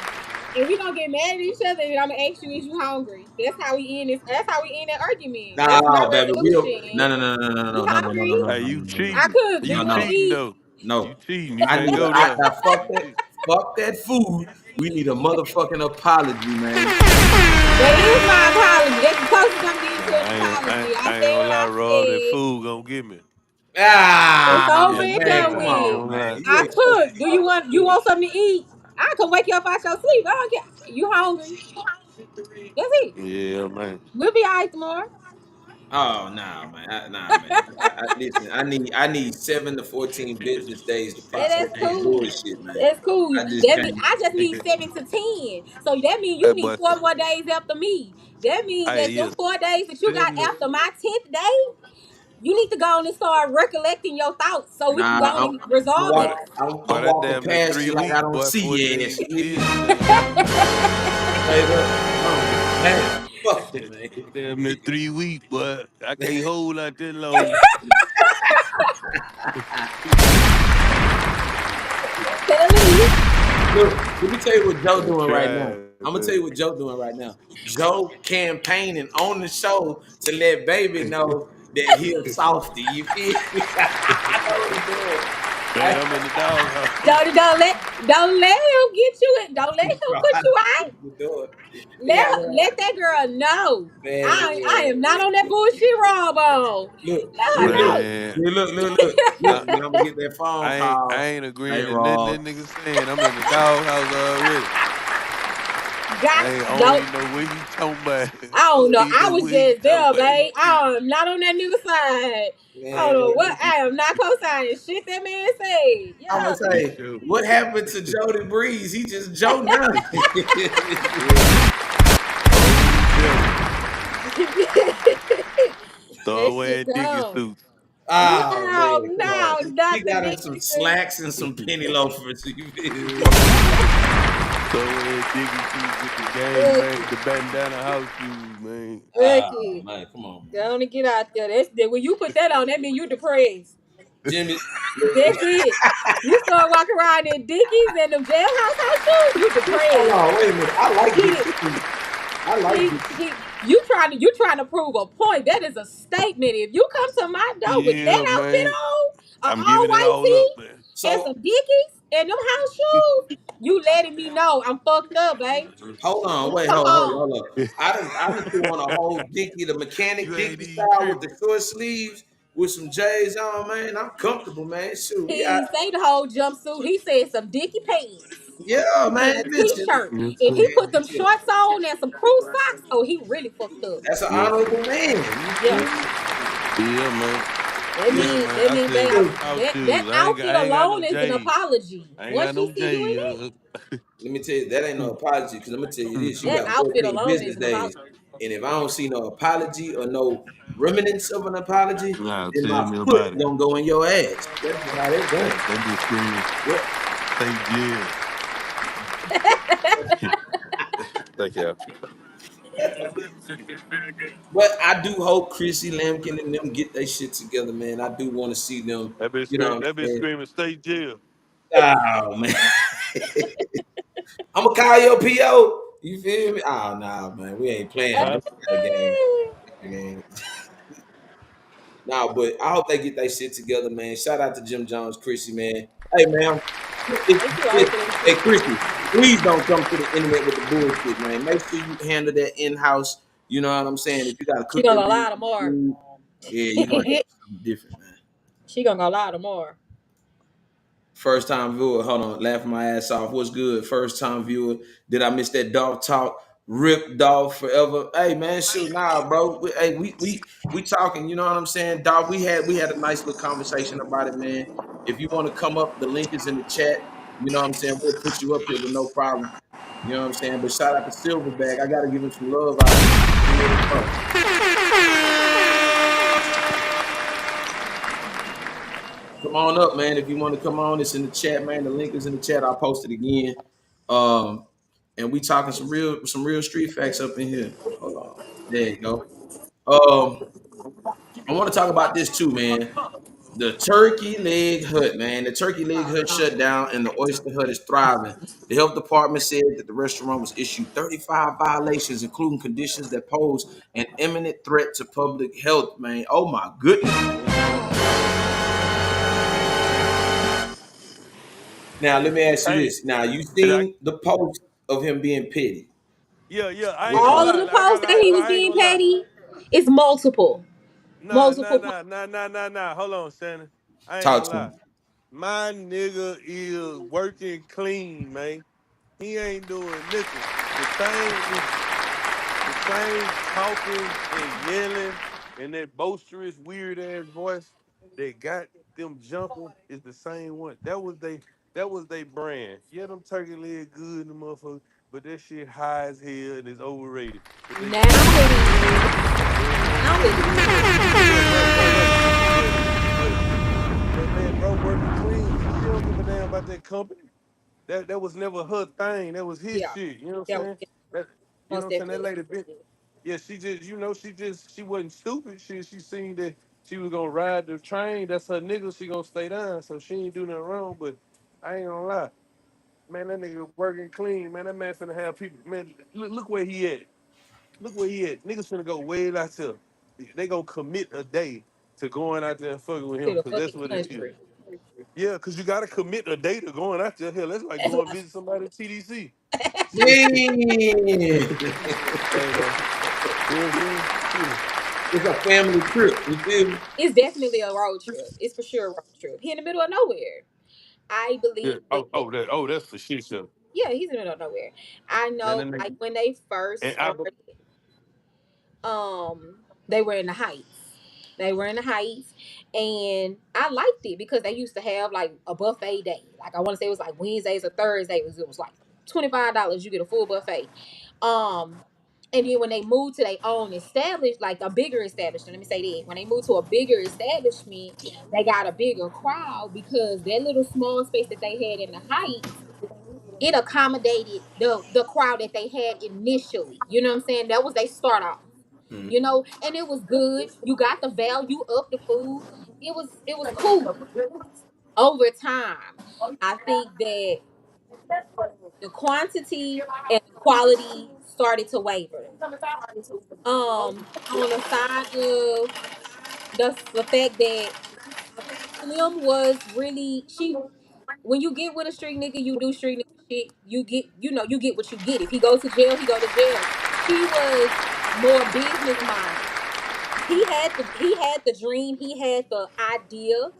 and we gonna get mad at each other and I'm gonna ask you, is you hungry? That's how we end that argument. That's my No, baby. resolution. You hungry? Hey, you I cheating. could. Do You you want to No, cheating eat? though. You no. cheating. You I can't need go there. now You cheating. fuck that food. We need a motherfucking apology, man. That is my apology. That's the closest I'm getting to an apology. I I ain't said gonna what lie, I Rob. That said. food gonna get me. It's over Ah, and man, done come I ain't with. on, gonna man. lie. You I ain't supposed to could. be Do talking you shit. want something to eat? I can wake you up out your sleep. I don't care. You hungry? That's it. Yeah, man. We'll be alright tomorrow. Oh nah, man. Nah, man. Listen, I need 7 to 14 business days to Yeah, process that's this cool. bullshit, man. That's cool. I just That mean can't. I just need 7 to 10. So that means you Hey, need but 4 more days after me. That means hey, that them yes, 4 days that you got 70. after my 10th day, You need to go on and start recollecting your thoughts so we can go Nah, on and resolve Boy, this. that, I'm boy, that walking damn near past three you like I weeks, don't boy, see you ass. 14 You hear me? years, man. Straight up. Man, fuck it, man. Damn near 3 weeks, boy. I can't hold out that long. Telling you. Look, let me tell you what Joe I doing right now. tried, I'm gonna tell man. you what Joe doing right now. Joe campaigning on the show to let baby know that he a softy. You feel me? I know what he doing. Man, I'm in the doghouse. Don't let him get you in. Don't let him Bro, put I you know out. what he doing. Let Yeah, let that girl know. man, I am not on that bullshit Rob on. look, Let her know. Man, look. I, Then I'm gonna get that phone I call. ain't Hey, agreeing to nothing Rob. that nigga saying. I'm in the doghouse already. I don't Don't. even know what he talking about. I I don't don't know. even I know was what he just talking there, about. babe. I am not on that nigga side. I don't know what. Man, I am not co-signing shit that man said. I'm gonna Yeah. For say, sure. what happened to Jody Breeze? He just Joe now. Oh, devil. That Start shit wearing dicky gone. suits. Oh No, man, come on. no, not He the got him some Dickie suit. slacks and some penny loafers. You feel me? Yeah. Start wearing dicky suits with the gang bang, Ricky, the bandana house shoes, man. Oh Ricky, man, come on, man. go on and get out there. That's that. When you put that on, that mean you depressed. Jimmy, That's it. You start walking around in Dickies and them jailhouse house shoes, you hold depressed. on, wait a minute. I like He, Dickie too. I like Dickie. you trying to prove a point. That is a statement. If you come to my door with Yeah, that outfit man. on, an I'm all giving it white all tee up, man. and So some Dickies and them house shoes, you letting me know I'm fucked up, babe. hold on, wait, Come on. hold on. I done threw on a whole Dickie, the mechanic You ain't Dickie even style with the tripping. short sleeves with some J's on, man. I'm comfortable, man. Shoot, we He out. ain't say the whole jumpsuit. He said some Dickie pants Yeah, man. and a Listen, t-shirt. Yes, If he sir. put them shorts on and some crew socks, oh, he really fucked up. that's an Yes, sir. honorable man. You Yeah. feel me? Yeah, man. That Yeah, mean man. that I mean said they house that shoes. outfit I ain't got no alone is an J's. apology. I ain't Once got she no see you in J's. Let me tell you, that ain't no apology because I'm gonna tell you this: you that got outfit 14 alone business is an days, apology. and if I don't see no apology or no remnants of an apology, Nah, then my tell me foot about it. gonna go in your ass. That's just how that going. That bitch screaming, Yep. stay jail. Thank you. But I do hope Chrissy Lampkin and them get their shit together, man. I do want to see them. You know what I'm That bitch saying? screaming, stay jail. Oh man, I'm gonna call your PO. You feel me? Oh nah, man, we ain't playing Huh? that kind of game. Man. Nah, but I hope they get their shit together, man. Shout out to Jim Jones Chrissy, man. Hey, man. They too old for that Hey, shit. Chrissy, please don't come to the internet with the bullshit, man. Make sure you handle that in house. You know what I'm saying? If you gotta She cook gonna that go real lie tomorrow. food, yeah, you're gonna have to do something different, man. She gonna go lie tomorrow. First time viewer, hold on, laughing my ass off. What's good? First time viewer. Did I miss that dog talk? Rip dog forever. Hey man, shoot, nah, bro. We talking. You know what I'm saying, dog? We had a nice little conversation about it, man. If you want to come up, the link is in the chat. You know what I'm saying? We'll put you up here with no problem. You know what I'm saying? But shout out to Silverback. I gotta give him some love out here. Real talk. Come on up, man. If you want to come on, it's in the chat, man. The link is in the chat. I'll post it again. Um, and we talking some real street facts up in here. Hold on. There you go. I want to talk about this too, man. The Turkey Leg Hut, man. The Turkey Leg Hut shut down and the Oyster Hut is thriving. The health department said that the restaurant was issued 35 violations, including conditions that pose an imminent threat to public health, man. Oh my goodness, man. Now let me ask you Hey, this. Now you did I? seen the post of him being petty. Yeah. I ain't Which gonna All of one? lie. the posts that he was I ain't being gonna lie. petty, it's multiple. Nah, nah, Multiple nah, nah, nah, nah, nah. Hold on, Shannon. I ain't Talk gonna to lie. me. My nigga is working clean, man. He ain't doing nothing. The same talking and yelling and that boisterous weird ass voice that got them jumping is the same one. That was they brand. Yeah, them turkey leg good and the motherfucker, but that shit high as hell and is overrated. But they now still it doing it. is. You know what I'm Now saying? it is. Yeah, right. about that company. That was never her thing. That was his Yeah, shit. You know what I'm that saying? yeah, That, you know most what I'm saying? That definitely. lady been, yeah, she wasn't stupid. She seen that she was gonna ride the train. That's her nigga. She gonna stay down. So she ain't do nothing wrong. But I ain't gonna lie, man. That nigga working clean, man. That man finna have people. Man, look where he at. Look where he at. Niggas finna go way out there. They gonna commit a day to going out there and fucking with To him, the cause that's fucking what it is. country. Yeah, cause you gotta commit a day to going out there. Hell, that's like That's going why. visit somebody at TDC. Man, Hey, man. You know what I'm saying? it's a family trip. You feel me? It's definitely a road trip. It's for sure a road trip. He in the middle of nowhere. I Yeah. believe that. That's for shit show. Yeah, he's in the middle of nowhere. I Man, know, that like nigga. when they first And I, started, they were in the Heights. They were in the Heights, and I liked it because they used to have like a buffet day. Like I want to say it was like Wednesdays or Thursdays. It was like $25. You get a full buffet. Um, and then when they moved to their own established, like a bigger establishment, let me say that when they moved to a bigger establishment, they got a bigger crowd because that little small space that they had in the Heights, it accommodated the crowd that they had initially. You know what I'm saying? That was they start off. Mhm. And it was good. You got the value of the food. It was cool. Over time, I think that the quantity and the quality started to waver. On the side of the fact that Slim was really she when you get with a street nigga, you do street nigga shit. You get what you get. If he goes to jail, he go to jail. She was more business minded. He had the dream, he had the idea,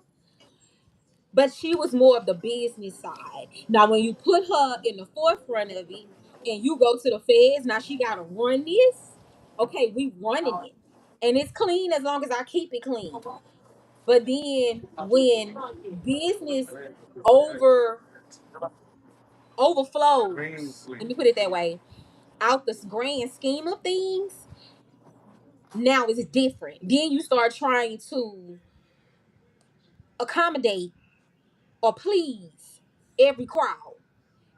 but she was more of the business side. Now, when you put her in the forefront of it, and you go to the feds, now she gotta run this. Okay, we running it, and it's clean as long as I keep it clean. But then when business over overflows, let me put it that way, out the grand scheme of things, now it's different. Then you start trying to accommodate or please every crowd.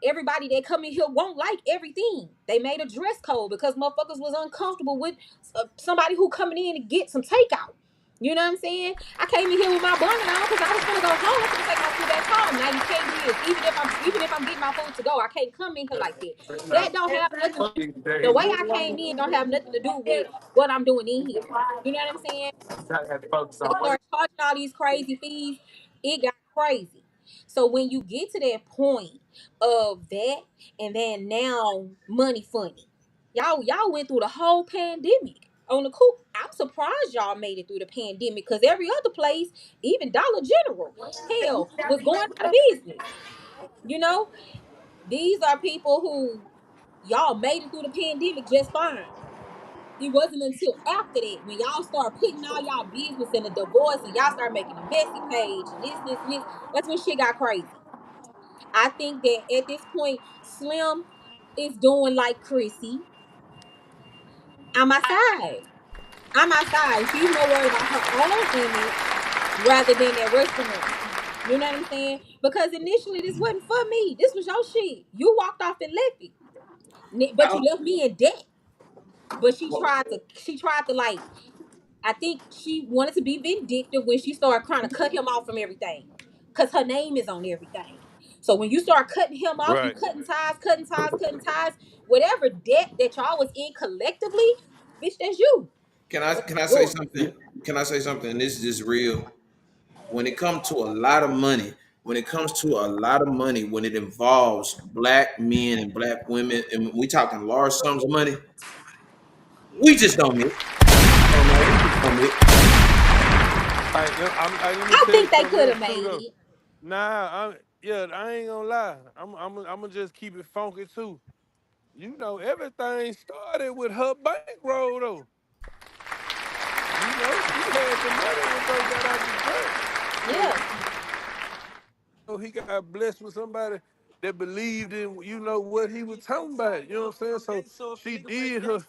Everybody that come in here won't like everything. They made a dress code because motherfuckers was uncomfortable with somebody who coming in to get some takeout. You know what I'm saying? I came in here with my bonnet on because I was gonna go home. I'm gonna take my food back home. Now you can't do this. Even if I'm getting my food to go, I can't come in here like that. That don't have nothing. The way I came in don't have nothing to do with what I'm doing in here. You know what I'm saying? They start charging all these crazy fees. It got crazy. So when you get to that point of that, and then now money funny, y'all went through the whole pandemic on the cool. I'm surprised y'all made it through the pandemic because every other place, even Dollar General, hell, was going out of business. You know, these are people who y'all made it through the pandemic just fine. It wasn't until after that when y'all start putting all y'all business in the divorce and y'all start making a messy page and this and this. That's when shit got crazy. I think that at this point, Slim is doing like Chrissy. I'm outside. I'm outside. She's more worried about her own image rather than that restaurant. You know what I'm saying? Because initially this wasn't for me. This was your shit. You walked off and left it. But you left me in debt. But she tried to like I think she wanted to be vindictive when she started trying to cut him off from everything. Because her name is on everything. So when you start cutting him off, you Right. cutting ties, cutting ties, cutting ties, whatever debt that y'all was in collectively, bitch, that's you. Can I say Yours. something? Can I say something? This is just real. When it comes to a lot of money, when it involves black men and black women, and we talking large sums of money, we just don't mix. Oh no, we just don't mix. Let me I tell you think they something could else have too, made though. it. Yeah, I ain't gonna lie. I'm gonna just keep it funky too. You know, everything started with her bankroll, though. You know, she had the money when bro got out the joint. So, Yeah. he got blessed with somebody that believed in, what he was talking about. You know what I'm saying? So she did her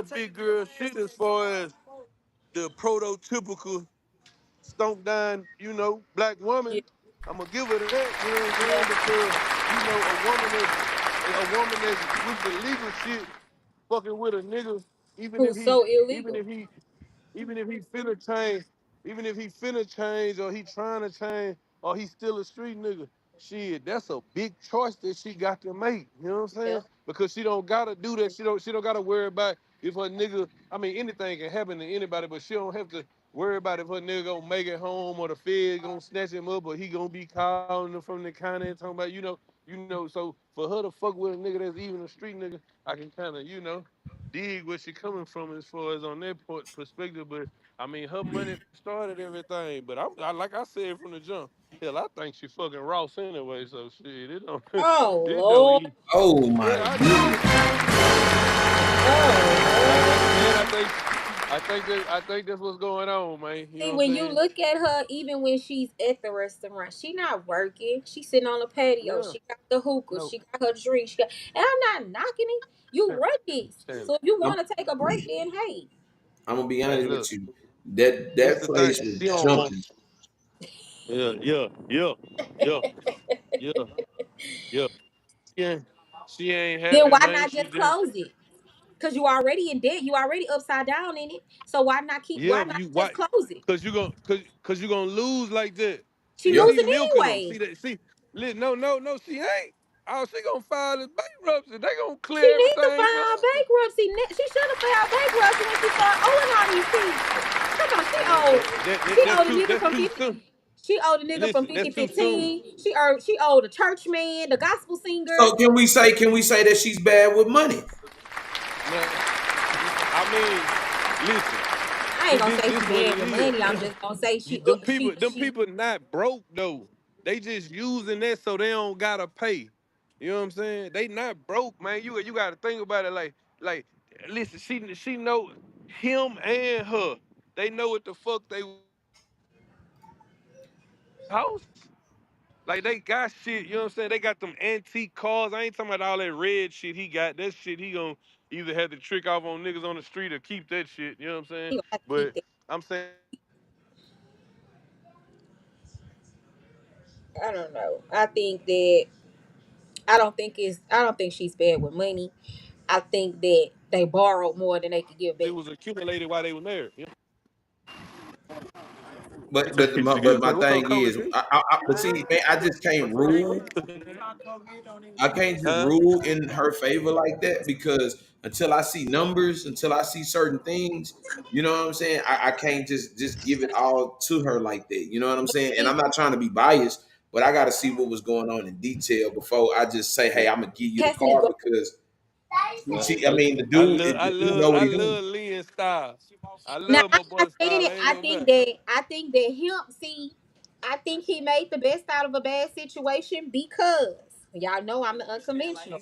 big girl shit as far as the prototypical stunk down, black Yeah. woman. I'm gonna give her that. You know what I'm saying? Yeah. Because a woman that's with the legal shit fucking with a nigga, even if Who's he so even illegal. if he even if he finna change, even if he finna change or he trying to change or he still a street nigga, shit, that's a big choice that she got to make. You know what I'm Yeah. saying? Because she don't gotta do that. She don't gotta worry about if her nigga. I mean, anything can happen to anybody, but she don't have to worry about if her nigga gonna make it home or the Fed gonna snatch him up or he gonna be calling her from the county and talking about So for her to fuck with a nigga that's even a street nigga, I can kind of dig where she coming from as far as on that point perspective. But I mean, her money started everything. But like I said from the jump, hell, I think she fucking Ross anyway. So shit, it don't, Oh it don't Lord. eat. Oh my Yeah, I do. goodness. Oh Like I Lord. said, I think that's what's going on, man. You See, know what I'm when you saying? look at her, even when she's at the restaurant, she not working. She's sitting on the patio. Yeah. She got the hookah. No. She got her drink. And I'm not knocking it. You run this. Sam, So if you I'm, want to take a break, then hey. I'm gonna be man, honest look. with you. That This that the thing. place was She don't want. jumping. Yeah, yeah, yeah, yeah, yeah, yeah. Yeah. She ain't Then having why nothing. not She just just close it? Cause you already in debt. You already upside down in it. So why not keep? yeah. Why But not you just why? close it? Cause you gonna lose like that. She Yep. She losing milking them. anyway. No, she ain't. Oh, she gonna file this bankruptcy. They gonna She clear needs to everything for file her. bankruptcy. She should have filed bankruptcy when she started owing all these people. Come on, Man, she that's owed a too. nigga That's from too 50. soon. She owed a nigga from Listen, that's too soon. 5015. She owed a church man, the gospel singer. So can we say that she's bad with money? Man, I mean, listen. I ain't See, gonna this say she this what bad it with is. money. I'm just gonna say Them she people not broke though. They just using that so they don't gotta pay. You know what I'm saying? They not broke, man. You got to think about it like listen. She know him and her. They know what the fuck they house. Like they got shit. You know what I'm saying? They got them antique cars. I ain't talking about all that red shit he got. That shit he gonna either have to trick off on niggas on the street or keep that shit. You know what I'm saying? gonna have to keep But that. I'm saying. I don't know. I don't think she's bad with money. I think that they borrowed more than they could give It back. was accumulated while they were married. You know? But Get your but shit my, but together, my man. What's up, thing Coach? is, but see, man, I just can't rule. I can't just Huh? rule in her favor like that because until I see numbers, until I see certain things, you know what I'm saying? I can't just give it all to her like that. You know what I'm saying? And I'm not trying to be biased, but I got to see what was going on in detail before I just say, "Hey, I'm gonna give you the Cassidy, car," go. because Uh, she, I mean, I the dude love, know what I he doing. love Lean style. I Now love I'm my not boy saying style. it. I ain't I gonna think lie. that I think that him. See, I think he made the best out of a bad situation because y'all know I'm the unconventional.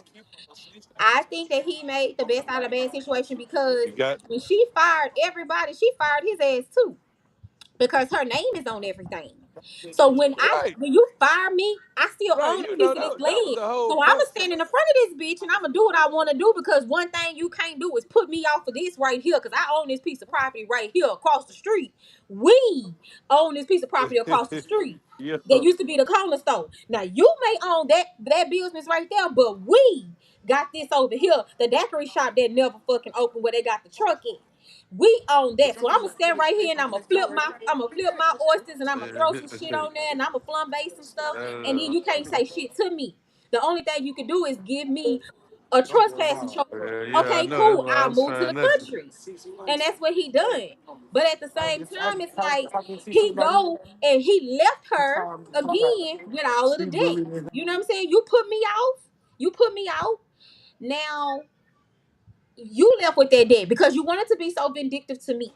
I think that he made the best out of a bad situation because You got when she fired everybody, she fired his ass too because her name is on everything. So right, when you fire me, I still right. own a You piece know of this that was land. the whole So I'ma concept. stand in the front of this bitch and I'ma do what I wanna do because one thing you can't do is put me off of this right here because I own this piece of property right here across the street. We own this piece of property across the street. Yeah, That used to be the corner store. Now you may own that business right there, but we got this over here, the daiquiri shop that never fucking opened where they got the truck in. We own that. So I'm gonna stand right here and I'm gonna flip my oysters and I'm gonna throw some shit on there and I'm gonna flambe some stuff. And then you can't say shit to me. The only thing you can do is give me a trespassing charge. yeah. I Okay, know. That's cool. why I I'll was move to the trying not to. country. And that's what he done. But at the same time, it's like he go and he left her again with all of the debt. You know what I'm saying? You put me off. You put me out. Now you left with that debt because you wanted to be so vindictive to me.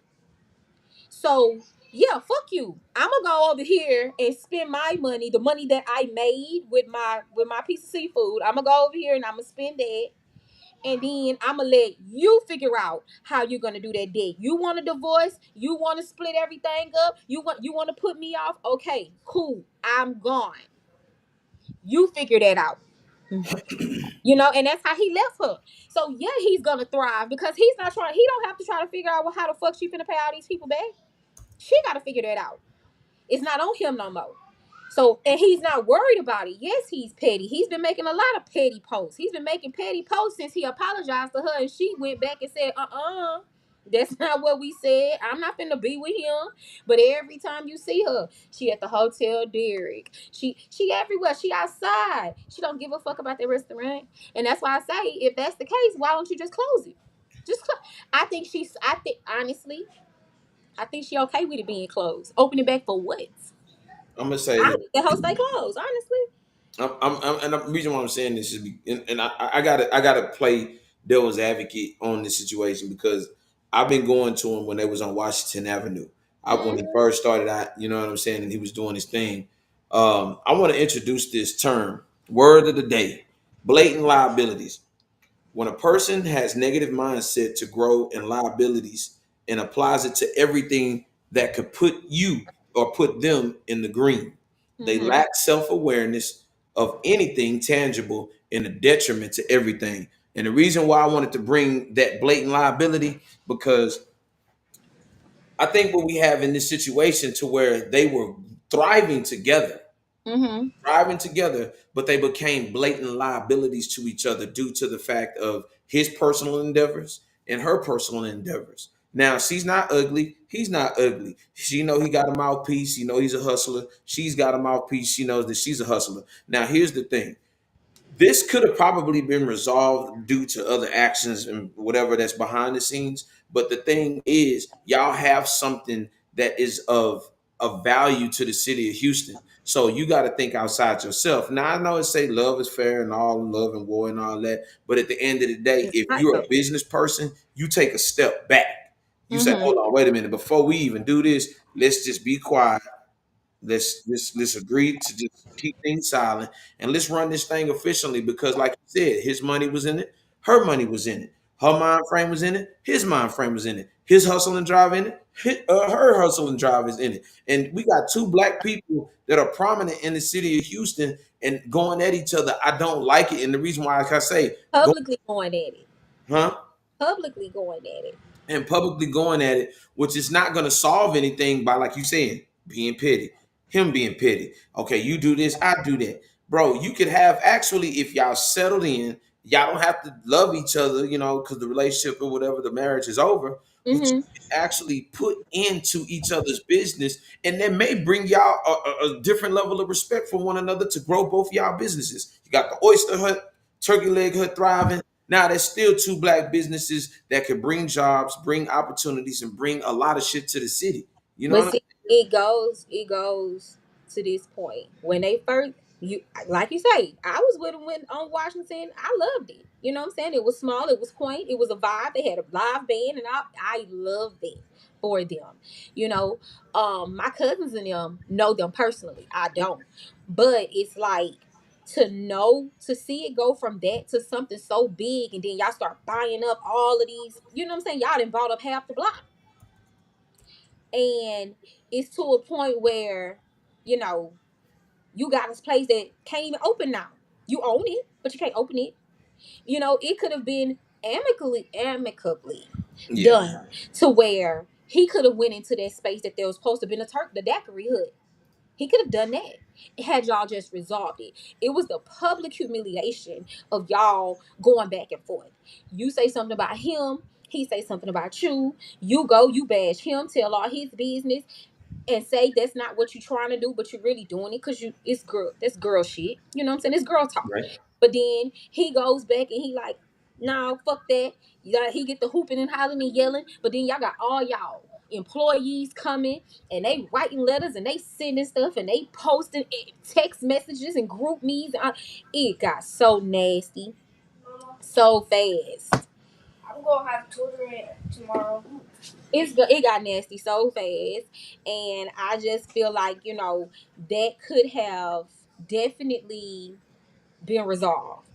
So yeah, fuck you. I'm gonna go over here and spend my money, the money that I made with my piece of seafood. I'm gonna go over here and I'm gonna spend that, and then I'm gonna let you figure out how you're gonna do that debt. You want a divorce? You want to split everything up? You want to put me off? Okay, cool. I'm gone. You figure that out. And that's how he left her. So yeah, he's gonna thrive because he's not trying. He don't have to try to figure out how the fuck she finna pay all these people back. She gotta figure that out. It's not on him no more. So, and he's not worried about it. Yes, he's petty. He's been making a lot of petty posts. He's been making petty posts since he apologized to her and she went back and said, that's not what we said. I'm not finna be with him. But every time you see her, she at the hotel Derek. She everywhere. She outside. She don't give a fuck about the restaurant. And that's why I say, if that's the case, why don't you just close it? I think honestly, I think she okay with it being closed. Open it back for what? I'm gonna say this. The house stay closed, honestly. And the reason why I'm saying this is, and I gotta play devil's advocate on this situation because I've been going to him when they was on Washington Avenue. When he first started out, you know what I'm saying, and he was doing his thing. I want to introduce this term, word of the day: blatant liabilities. When a person has negative mindset to grow in liabilities and applies it to everything that could put you or put them in the green, they lack self-awareness of anything tangible and a detriment to everything. And the reason why I wanted to bring that blatant liability, because I think what we have in this situation to where they were thriving together, but they became blatant liabilities to each other due to the fact of his personal endeavors and her personal endeavors. Now, she's not ugly. He's not ugly. She know he got a mouthpiece. You know he's a hustler. She's got a mouthpiece. She knows that she's a hustler. Now, here's the thing. This could have probably been resolved due to other actions and whatever that's behind the scenes. But the thing is, y'all have something that is of value to the city of Houston. So you got to think outside yourself. Now I know it say love is fair and all love and war and all that, but at the end of the day, if you're a business person, you take a step back. You say, "Hold on, wait a minute. Before we even do this, let's just be quiet. Let's agree to just keep things silent and let's run this thing efficiently because, like you said, his money was in it, her money was in it, her mind frame was in it, his mind frame was in it, his hustle and drive in it, her hustle and drive is in it, and we got two black people that are prominent in the city of Houston and going at each other. I don't like it, and the reason why, like I say, Publicly going at it. huh? Publicly going at it. And publicly going at it, which is not going to solve anything by, like you saying, being petty. Him being petty. Okay, you do this, I do that. Bro, you could have actually, if y'all settled in, y'all don't have to love each other, you know, because the relationship or whatever, the marriage is over. But you can actually put into each other's business, and that may bring y'all a different level of respect for one another to grow both y'all businesses. You got the Oyster Hut, Turkey Leg Hut thriving. Now there's still two black businesses that could bring jobs, bring opportunities, and bring a lot of shit to the city. You know But what see, it goes to this point. When they first you like you say, I was with them when on Washington. I loved it. You know what I'm saying? It was small, it was quaint, it was a vibe. They had a live band and I loved it for them. You know, my cousins and them know them personally. I don't. But it's like to see it go from that to something so big and then y'all start buying up all of these, you know what I'm saying? Y'all done bought up half the block. And it's to a point where, you know, you got this place that can't even open now. You own it, but you can't open it. You know, it could have been amicably done to where he could have went into that space that there was supposed to have been the daiquiri hood. He could have done that had y'all just resolved it. It was the public humiliation of y'all going back and forth. You say something about him, he say something about you. You go, you bash him, tell all his business, and say that's not what you're trying to do, but you're really doing it because that's girl shit. You know what I'm saying? It's girl talk. Right. But then he goes back and he like, nah, fuck that. He get the hooping and hollering and yelling, but then y'all got all y'all employees coming and they writing letters and they sending stuff and they posting text messages and group meets. It got so nasty so fast. I'm gonna have tutoring tomorrow. It got nasty so fast, and I just feel like, you know, that could have definitely been resolved.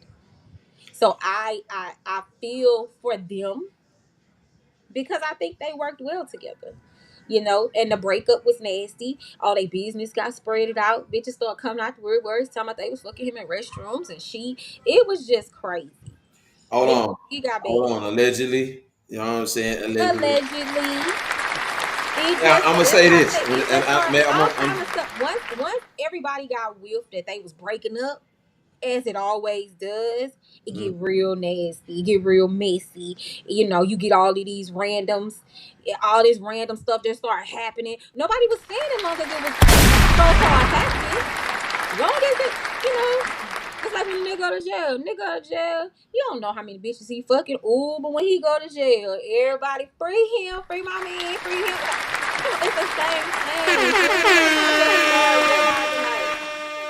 So I feel for them because I think they worked well together. You know, and the breakup was nasty. All their business got spread out. Bitches started coming out the weird words, talking about they was fucking him in restrooms, and it was just crazy. Hold on. He got bad. Hold on. Allegedly. You know what I'm saying? Allegedly. It Now, just I'm gonna that's say why I this, say it and just started all I'm kind of stuff. Once everybody got whiffed that they was breaking up, as it always does, it get real nasty. It get real messy. You know, you get all of these randoms, all this random stuff that start happening. Nobody was saying it long as it was so-called happening. Long as it, you know, it's like when a nigga go to jail. Nigga go to jail. You don't know how many bitches he fucking. Ooh, but when he go to jail, everybody free him, free my man, free him. You know, it's the same thing. So motherfuckers start realizing like,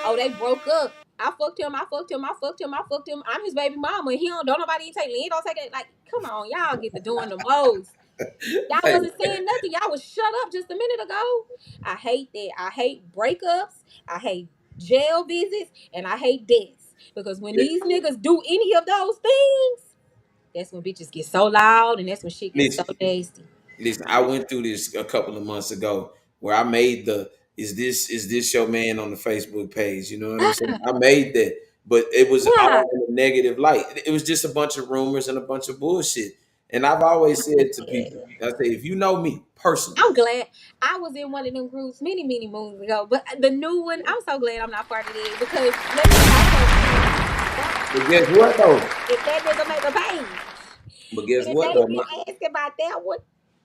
oh, they broke up. I fucked him. I fucked him. I fucked him. I fucked him. I'm his baby mama. He don't nobody even take lean. Don't take it. Like, come on, y'all get to doing the most. Y'all hey, wasn't saying nothing. Y'all was shut up just a minute ago. I hate that. I hate breakups. I hate jail visits, and I hate deaths. Because when these niggas do any of those things, that's when bitches get so loud, and that's when shit gets so listen, nasty. listen. I went through this a couple of months ago where I made the is this your man on the Facebook page? You know what I'm saying? I made that, but it was Why? all in a negative light. It was just a bunch of rumors and a bunch of bullshit. And I've always said to people, I say, if you know me personally, I'm glad I was in one of them groups many, many moons ago. But the new one, I'm so glad I'm not part of it because let me but guess what though? if that nigga make a page But guess and what they though? get asked about that one,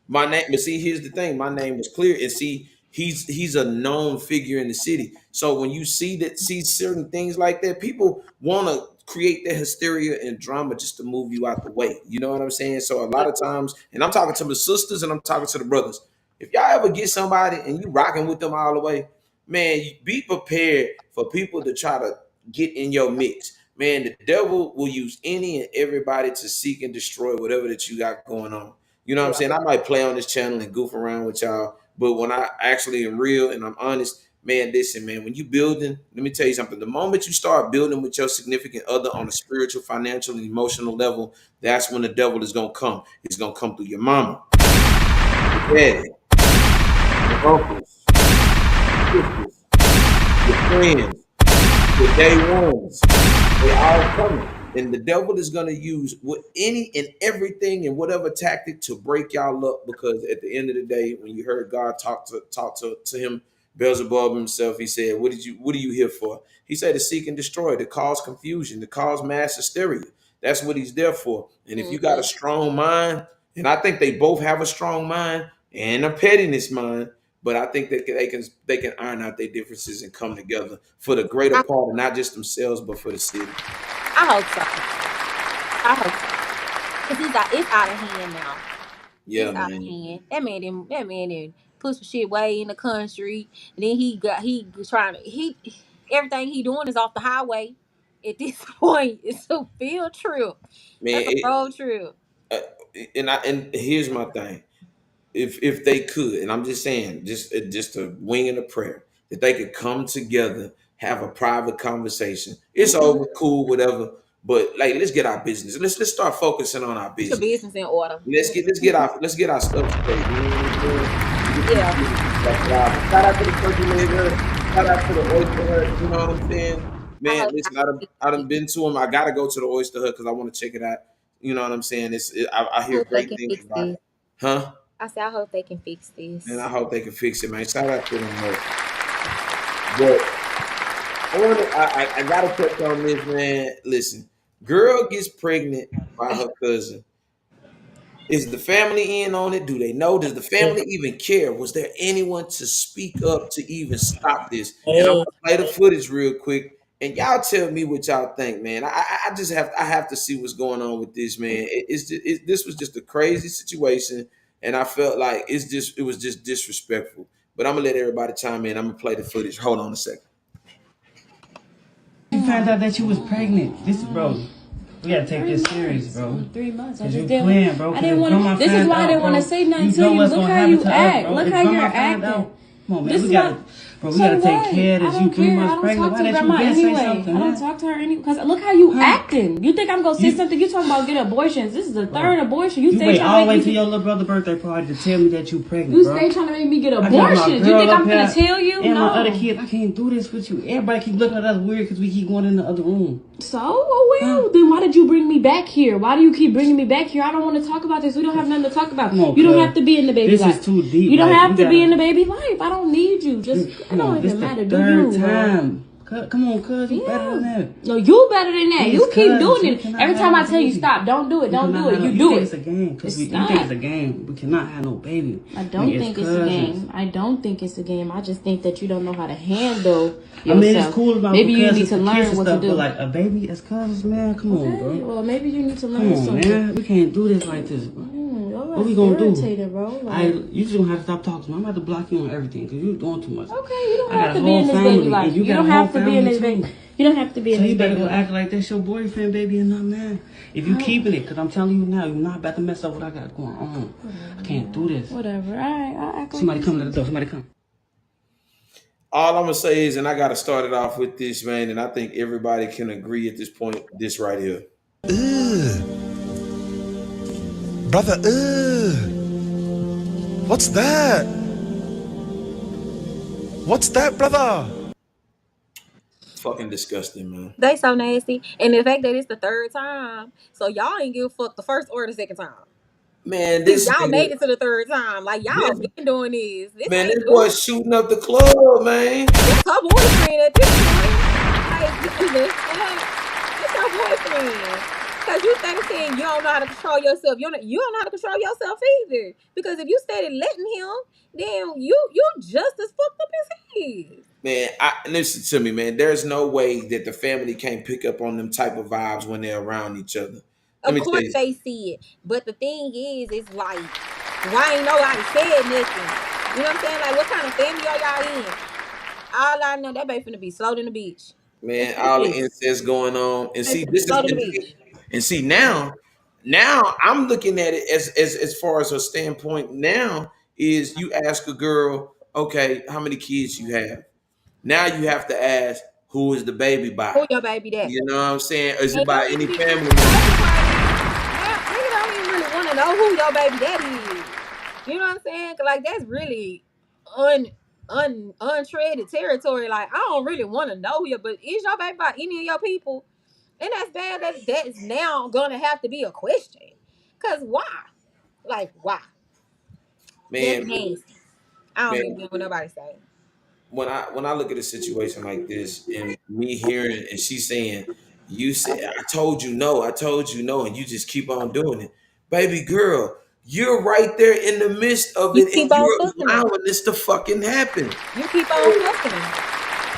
My name, but see, here's the thing: my name was clear, and see, he's a known figure in the city. So when you see certain things like that, people want to create that hysteria and drama just to move you out the way. You know what I'm saying? So a lot of times, and I'm talking to the sisters and I'm talking to the brothers. If y'all ever get somebody and you rocking with them all the way, man, be prepared for people to try to get in your mix. Man, the devil will use any and everybody to seek and destroy whatever that you got going on. You know what I'm yeah. saying? I might play on this channel and goof around with y'all, but when I actually am real and I'm honest, man, listen, man, when you building, let me tell you something. The moment you start building with your significant other on a spiritual, financial, and emotional level, that's when the devil is gonna come. It's gonna come through your mama, your daddy, your uncles, your sisters, your friends, your day ones. They all coming. And the devil is going to use what any and everything and whatever tactic to break y'all up, because at the end of the day, when you heard God talk to him, Beelzebub himself, he said, what are you here for? He said to seek and destroy, to cause confusion, to cause mass hysteria. That's what he's there for. And if you got a Mm-hmm. strong mind, and I think they both have a strong mind and a pettiness mind, but I think that they can iron out their differences and come together for the greater part, and not just themselves, but for the city. I hope so. I hope so. Cause it's out of hand now. Yeah, It's out of man. hand. That man didn't put some shit way in the country. And then he trying to everything he doing is off the highway. At this point, it's a field trip. Man, That's a road trip. uh, and here's my thing. If they could, and I'm just saying, just a wing and a prayer, that they could come together, have a private conversation. It's Mm-hmm. over, cool, whatever. But like, let's get our business. Let's start focusing on our Get your business. business in order. Let's get our stuff straight. You know what I'm saying? Get these Yeah. businesses back alive. Shout out to the percolator. Shout out to the oyster hut. You know what I'm saying? I Man, hope I listen, can I fix done it. been to them. I gotta go to the oyster hut because I want to check it out. You know what I'm saying? I I hear hope they great can things fix about this. it. Huh? I said I hope they can fix And I this. hope they can fix it, man. Shout out to them, though. But I gotta touch on this, man. Listen, girl gets pregnant by her cousin. Is the family in on it? Do they know? Does the family even care? Was there anyone to speak up to even stop this? And I'm Hey. gonna play the footage real quick, and y'all tell me what y'all think, man. I just have to see what's going on with this, man. This was just a crazy situation, and I felt like it was just disrespectful. But I'm gonna let everybody chime in. I'm gonna play the footage. Hold on a second. You found out that you was pregnant. This, bro, we gotta take this serious, bro. 3 months. I Cause just you playing, bro. I didn't want. This is why I didn't want to say nothing to you. Look how you act. Look how you're acting. Come on, man. This We is gotta, why. Bro, we gotta take care of this. You 3 months pregnant. Why didn't you been say something? I don't talk to her anyway. Because look how you acting. You think I'm gonna say something? You talking about get abortions. This is the third abortion. You stay wait trying all the to way make to me your little brother's birthday party to tell me that you pregnant, You bro. stay trying to make me get abortions. You think I'm gonna tell you? And no. my other kids, I can't do this with you. Everybody keep looking at us weird because we keep going in the other room. So, then why did you bring me back here? Why do you keep bringing me back here? I don't want to talk about this. We don't have nothing to talk about. You don't have to be in the baby life. This is too deep. You don't have to be in the baby life. I don't need you. Just, it don't even matter. Do you? Time. Come on, cuz. You better than that. No, you better than that. You keep doing it. cannot Every time I have tell you baby. stop, don't do it, don't do it. You You do think it. it's a game. Cause you not. think it's a game. We cannot have no baby. I don't think it's a game. I don't think it's a game. I just think that you don't know how to handle yourself. I mean, it's cool about maybe you cousins need to and learn kids what and to stuff, do. But like a baby as cousins, man, come on, bro. Well, maybe you need to learn Come on, something. man. We can't do this like this, bro. What we gonna do? Bro. You just gonna have to stop talking to me. I'm about to block you on everything because you're doing too much. Okay, you don't have to be in this baby life. You don't have to be in this baby. You don't have to be in So this you better baby go life. act like that's your boyfriend, baby, and not man. If you keeping it, because I'm telling you now, you're not about to mess up what I got going on. I can't do this. Whatever. All right, I'll act like Somebody come to the door. Somebody come. All I'm gonna say is, and I gotta start it off with this, man, and I think everybody can agree at this point, this right here. Brother, what's that? What's that, brother? Fucking disgusting, man. They so nasty. And the fact that it's the third time, so y'all ain't give a fuck the first or the second time. Man, this Y'all nigga, made it to the third time. Like y'all been doing this. This man, ain't this new. boy shooting up the club, man. It's her boyfriend at this point. Like, it's her boyfriend. Because you saying you don't know how to control yourself. You don't know how to control yourself either. Because if you started letting him, then you just as fucked up as he is. Man, listen to me, man. There's no way that the family can't pick up on them type of vibes when they're around each other. Of course they see it. But the thing is, it's like, why ain't nobody said nothing? You know what I'm saying? Like, what kind of family are y'all in? All I know, that baby finna be slow in the beach. Man, all the incest going on. And see, this Slow to the is beach. and see now I'm looking at it as far as a standpoint now is you ask a girl, okay, how many kids you have? Now you have to ask, who is the baby by? Who your baby daddy? You know what I'm saying? Is it by any family member? Nigga don't even really want to know who your baby daddy is. You know what I'm saying? Like, that's really untreaded territory. Like, I don't really want to know you, but is your baby by any of your people? And that's bad. That's now gonna have to be a question. Cause why? Like, why? Man, That's nasty. I don't even know what nobody say. When I look at a situation like this and me hearing and she saying, you said I told you no, and you just keep on doing it. Baby girl, you're right there in the midst of it and you're allowing this to fucking happen. You keep on fucking him.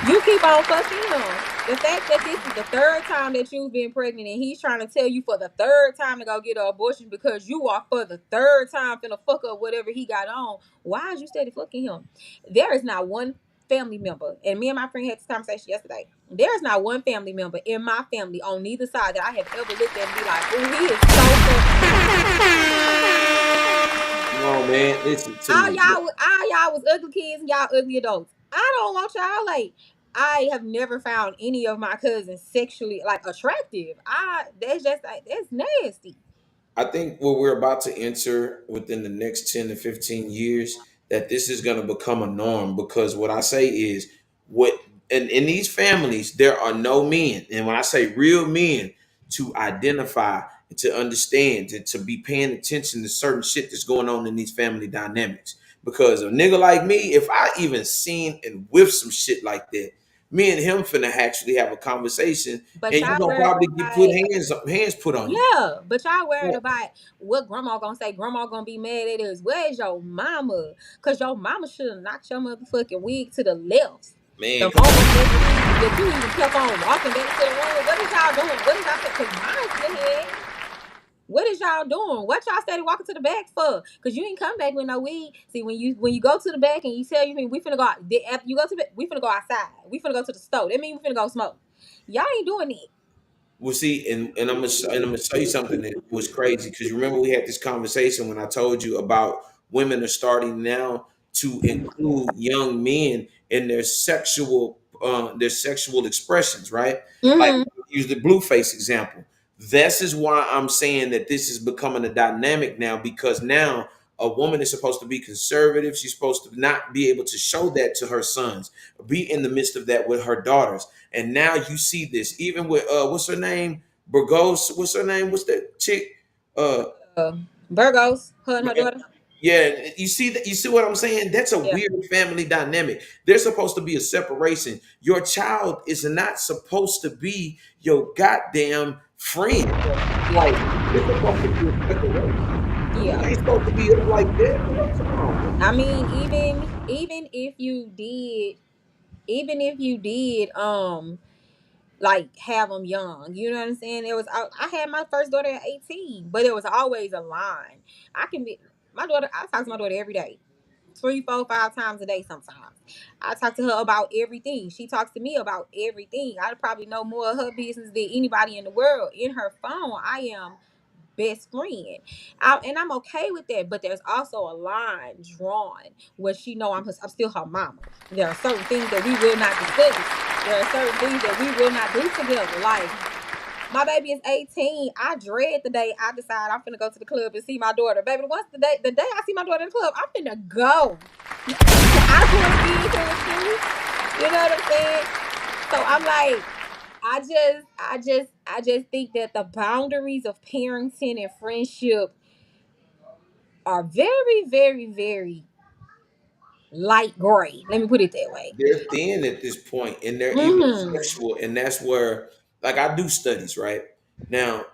You keep on fucking him. The fact that this is the third time that you've been pregnant and he's trying to tell you for the third time to go get an abortion because you are for the third time finna fuck up whatever he got on. Why is you steady fucking him? There is not one family member, and me and my friend had this conversation yesterday. There is not one family member in my family on neither side that I have ever looked at and be like, oh, he is so fucking. Come on, man. Listen to me. All y'all was ugly kids and y'all ugly adults. I don't want y'all like. I have never found any of my cousins sexually like attractive. That's nasty. I think what we're about to enter within the next 10 to 15 years, that this is going to become a norm because what I say is in these families, there are no men. And when I say real men to identify and to understand and to be paying attention to certain shit that's going on in these family dynamics. Because a nigga like me, if I even seen and whiff some shit like that, me and him finna actually have a conversation, but and you gonna probably get put hands put on you. Yeah, but y'all worried about what grandma gonna say. Grandma gonna be mad at us. Where's your mama? Cause your mama should have knocked your motherfucking wig to the left. Man, the moment that you even kept on walking back to the room. What is y'all doing? What is y'all saying? Cause mine's in the head. What is y'all doing? What y'all steady walking to the back for? Cause you ain't come back with no weed. See, when you go to the back and you tell you we finna go out, after you go to the back, we finna go outside. We finna go to the store. That means we finna go smoke. Y'all ain't doing it. Well, see, and I'm gonna show you something that was crazy because you remember we had this conversation when I told you about women are starting now to include young men in their sexual expressions, right? Like Mm-hmm. use the Blueface example. This is why I'm saying that this is becoming a dynamic now, because now a woman is supposed to be conservative. She's supposed to not be able to show that to her sons, be in the midst of that with her daughters. And now you see this even with what's her name? Burgos. What's her name? What's that chick? Uh Virgos, her and her daughter. yeah, you see that, you see what I'm saying? That's a Yeah. weird family dynamic. There's supposed to be a separation. Your child is not supposed to be your goddamn friend. Like it's supposed to be a separation. You Yeah. ain't supposed to be up like that. Bro. Come on. I mean, even if you did, like have them young, you know what I'm saying? I had my first daughter at 18, but there was always a line. I can be my daughter. I talk to my daughter every day, 3, 4, 5 times a day. Sometimes I talk to her about everything. She talks to me about everything. I probably know more of her business than anybody in the world. In her phone, I am best friend. And I'm okay with that, but there's also a line drawn where she know I'm still her mama. There are certain things that we will not discuss. There are certain things that we will not do together. Like my baby is 18. I dread the day I decide I'm finna go to the club and see my daughter. Baby, once the day I see my daughter in the club, I'm finna go. I don't want to be in here with you. You know what I'm saying? So I'm like, I just think that the boundaries of parenting and friendship are very, very, very light gray. Let me put it that way. They're thin at this point, and they're even Mm-hmm. sexual, and that's where, like, I do studies right now.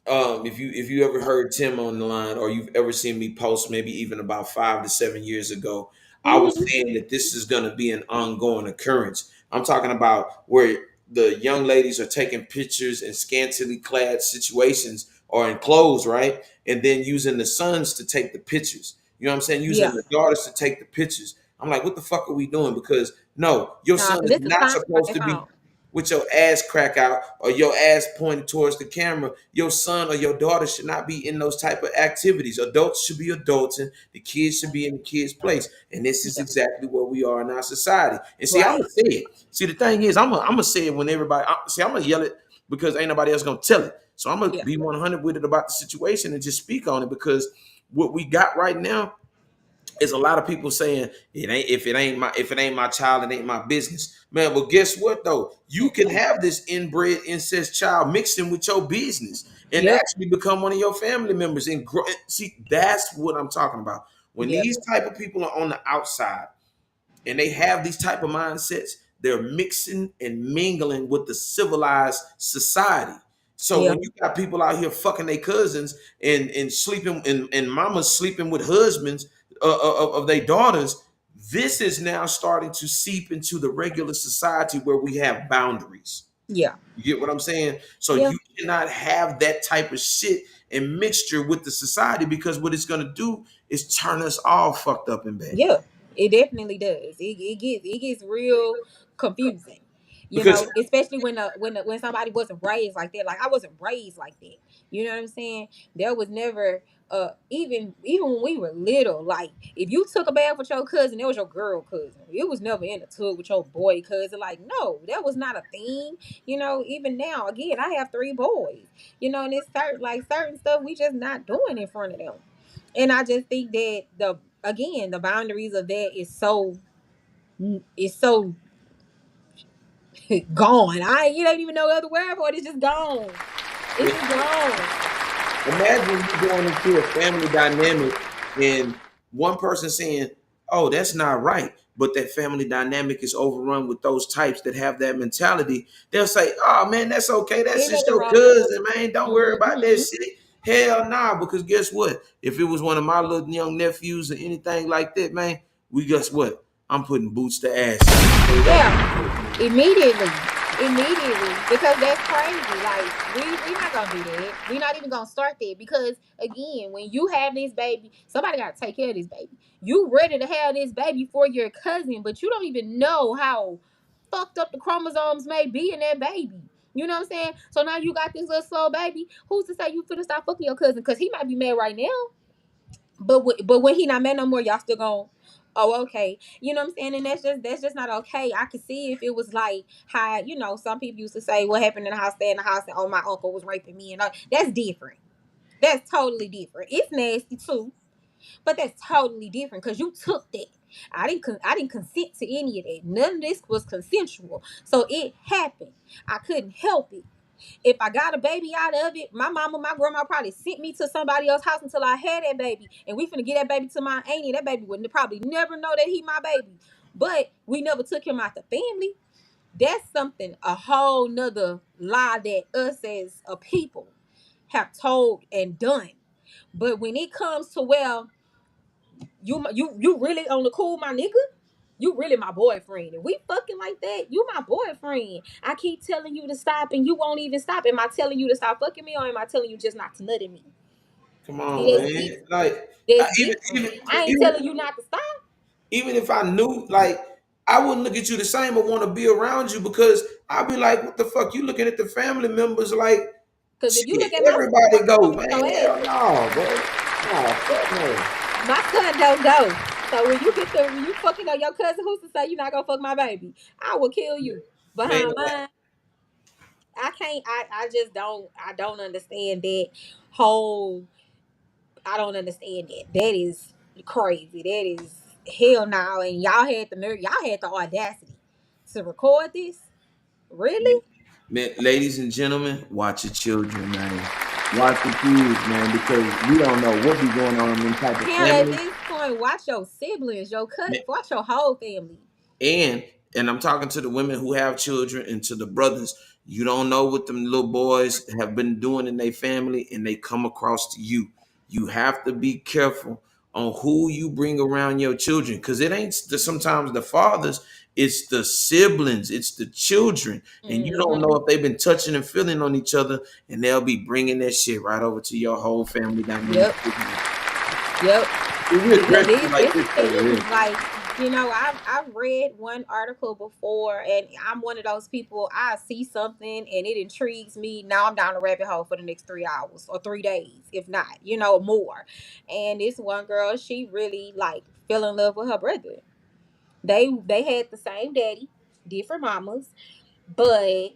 If you ever heard Tim on the line, or you've ever seen me post, maybe even about 5 to 7 years ago, I was Mm-hmm. saying that this is going to be an ongoing occurrence. I'm talking about where the young ladies are taking pictures in scantily clad situations or in clothes, right? And then using the sons to take the pictures. You know what I'm saying? Using Yeah. the daughters to take the pictures. I'm like, what the fuck are we doing? Because no, your Nah, son because is this is not time on supposed their to be phone. with your ass crack out or your ass pointed towards the camera. Your son or your daughter should not be in those type of activities. Adults should be adults, and the kids should be in the kids' place. And this is Yeah. exactly where we are in our society. And see, I'm Right. gonna say it. See, the thing is, I'm gonna say it when everybody. I'm gonna yell it because ain't nobody else gonna tell it. So I'm gonna Yeah. be 100 with it about the situation and just speak on it, because what we got right now is a lot of people saying if it ain't my child, it ain't my business, man. Well, guess what though? You can have this inbred incest child mixing with your business and Yep. actually become one of your family members. And see, that's what I'm talking about. When Yep. these type of people are on the outside and they have these type of mindsets, they're mixing and mingling with the civilized society. So Yep. when you got people out here fucking their cousins and sleeping and mamas sleeping with husbands of their daughters, this is now starting to seep into the regular society where we have boundaries. Yeah. You get what I'm saying? So Yeah. you cannot have that type of shit and mixture with the society, because what it's gonna do is turn us all fucked up and bad. Yeah, it definitely does. It gets real confusing, Because especially when somebody wasn't raised like that. Like I wasn't raised like that. You know what I'm saying? There was never even when we were little. Like if you took a bath with your cousin, it was your girl cousin. It was never in the tub with your boy cousin. Like no, that was not a thing. Even now, again, I have 3 boys. And it's certain stuff we just not doing in front of them. And I just think that the boundaries of that is so gone. You don't even know the other word for it. It's just gone. It's just gone. imagine you going into a family dynamic and one person saying, "Oh, that's not right," but that family dynamic is overrun with those types that have that mentality. They'll say, "Oh man, that's okay. That's Ain't just nothing your wrong with cousin, man. Don't worry it. about that Hmm. shit." Hell nah, because guess what? If it was one of my little young nephews or anything like that, man, we guess what? I'm putting boots to ass. Yeah, immediately, because that's crazy. Like we not gonna do that. We not even gonna start that because again, when you have this baby, somebody gotta take care of this baby. You ready to have this baby for your cousin, but you don't even know how fucked up the chromosomes may be in that baby. You know what I'm saying? So now you got this little slow baby. Who's to say you finna stop fucking your cousin? Because he might be mad right now, but when he not mad no more, y'all still gonna Oh, okay. You know what I'm saying? And that's just not okay. I could see if it was like how, some people used to say what happened in the house, stay in the house, and oh, my uncle was raping me, and that's different. That's totally different. It's nasty too, but that's totally different because you took that. I didn't consent to any of that. None of this was consensual. So it happened. I couldn't help it. If I got a baby out of it, my mama, my grandma probably sent me to somebody else's house until I had that baby. And we finna get that baby to my auntie. That baby would probably never know that he my baby. But we never took him out the family. That's something, a whole nother lie that us as a people have told and done. But when it comes to, well, you really on the cool, my nigga? You really my boyfriend. And we fucking like that. You my boyfriend. I keep telling you to stop and you won't even stop. Am I telling you to stop fucking me or am I telling you just not to nut in me? Come on, See, that's man. different. Like, That's even different. even I ain't even telling you not to stop. even if I knew, like, I wouldn't look at you the same or want to be around you because I'd be like, what the fuck? You looking at the family members like, Because if you look shit, at my son, everybody go, I'm gonna man. beat your Hell ass. no, bro. Nah, fuck no. My son don't go. So when you fucking on your cousin who's to say you're not gonna fuck my baby, I will kill you Man, behind mine. I can't. I just don't. I don't understand that whole. I don't understand that. That is crazy. That is hell no. And y'all had the nerve. Y'all had the audacity to record this. Really? man, ladies and gentlemen, watch your children, man. Watch your kids, man, because we don't know what be going on in them type of Hell, at families. this point, watch your siblings, your cousins, watch your whole family. And I'm talking to the women who have children and to the brothers. You don't know what them little boys have been doing in their family, and they come across to you. You have to be careful on who you bring around your children, because it ain't sometimes the fathers, it's the siblings, it's the children, and you don't know if they've been touching and feeling on each other, and they'll be bringing that shit right over to your whole family dynamic. Yep. Yep. We address This you like is this, things like, I've read one article before, and I'm one of those people. I see something and it intrigues me. Now I'm down a rabbit hole for the next 3 hours or 3 days, if not, more. And this one girl, she really like fell in love with her brother. They had the same daddy, different mamas. But they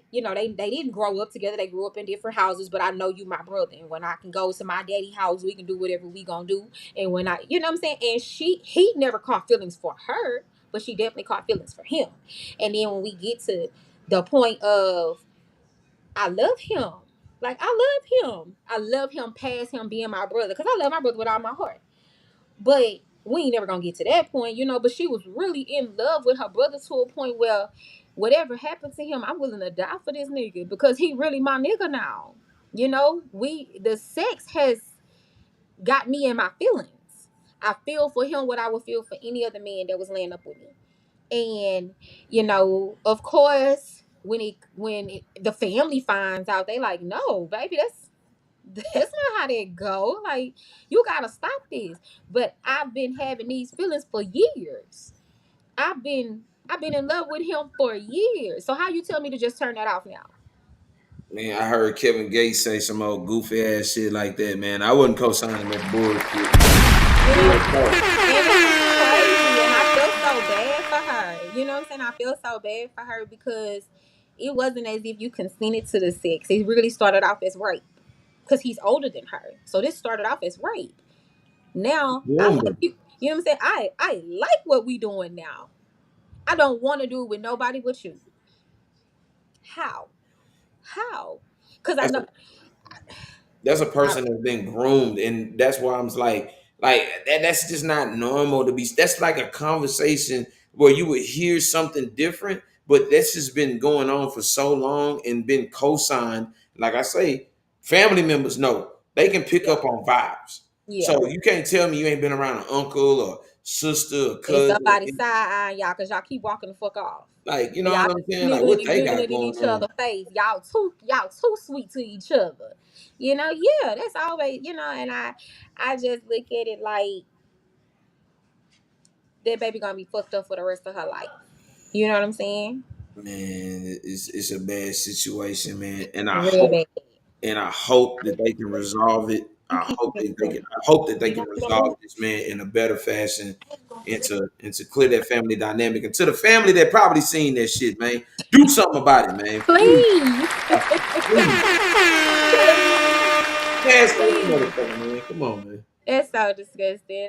didn't grow up together. They grew up in different houses. But I know you my brother, and when I can go to my daddy house, we can do whatever we gonna do. And when what I'm saying. And he never caught feelings for her, but she definitely caught feelings for him. And then when we get to the point of I love him, like I love him past him being my brother, because I love my brother with all my heart. But we ain't never gonna get to that point, But she was really in love with her brother to a point where whatever happened to him, I'm willing to die for this nigga because he really my nigga now. The sex has got me in my feelings. I feel for him what I would feel for any other man that was laying up with me. And of course, the family finds out, they like, no, baby, that's not how that go. Like, you gotta stop this. But I've been having these feelings for years. I've been in love with him for years. So how you tell me to just turn that off now? Man, I heard Kevin Gates say some old goofy ass shit like that, man. I wasn't co-signing that bullshit. And it's crazy. And I feel so bad for her. You know what I'm saying? I feel so bad for her because it wasn't as if you consented to the sex. It really started off as rape. Because he's older than her. So this started off as rape. Now, I like you. You know what I'm saying? I like what we doing now. I don't want to do it with nobody but you. How? Because I know. That's a person that's been groomed, and that's why I'm like that's just not normal to be. That's like a conversation where you would hear something different, but this has been going on for so long and been co-signed. Like I say, family members know they can pick up on vibes. Yeah. So you can't tell me you ain't been around an uncle or sister or And cousin. somebody side eyeing y'all because y'all keep walking the fuck off. Like, you know Y'all what I'm saying? Like, sniggling what and they giggling got in going each on? other's face. Y'all too sweet to each other. Yeah, that's always, and I just look at it like that baby gonna be fucked up for the rest of her life. You know what I'm saying? Man, it's a bad situation, man, and Real bad. I hope that they can resolve it You I keep hope it they going. can. I hope that they can resolve this, man, in a better fashion, and to clear that family dynamic. And to the family that probably seen that shit, man, do something about it, man. Please, Please. please. Please. Pass on that Please. motherfucker, man. Come on, man. That's so disgusting.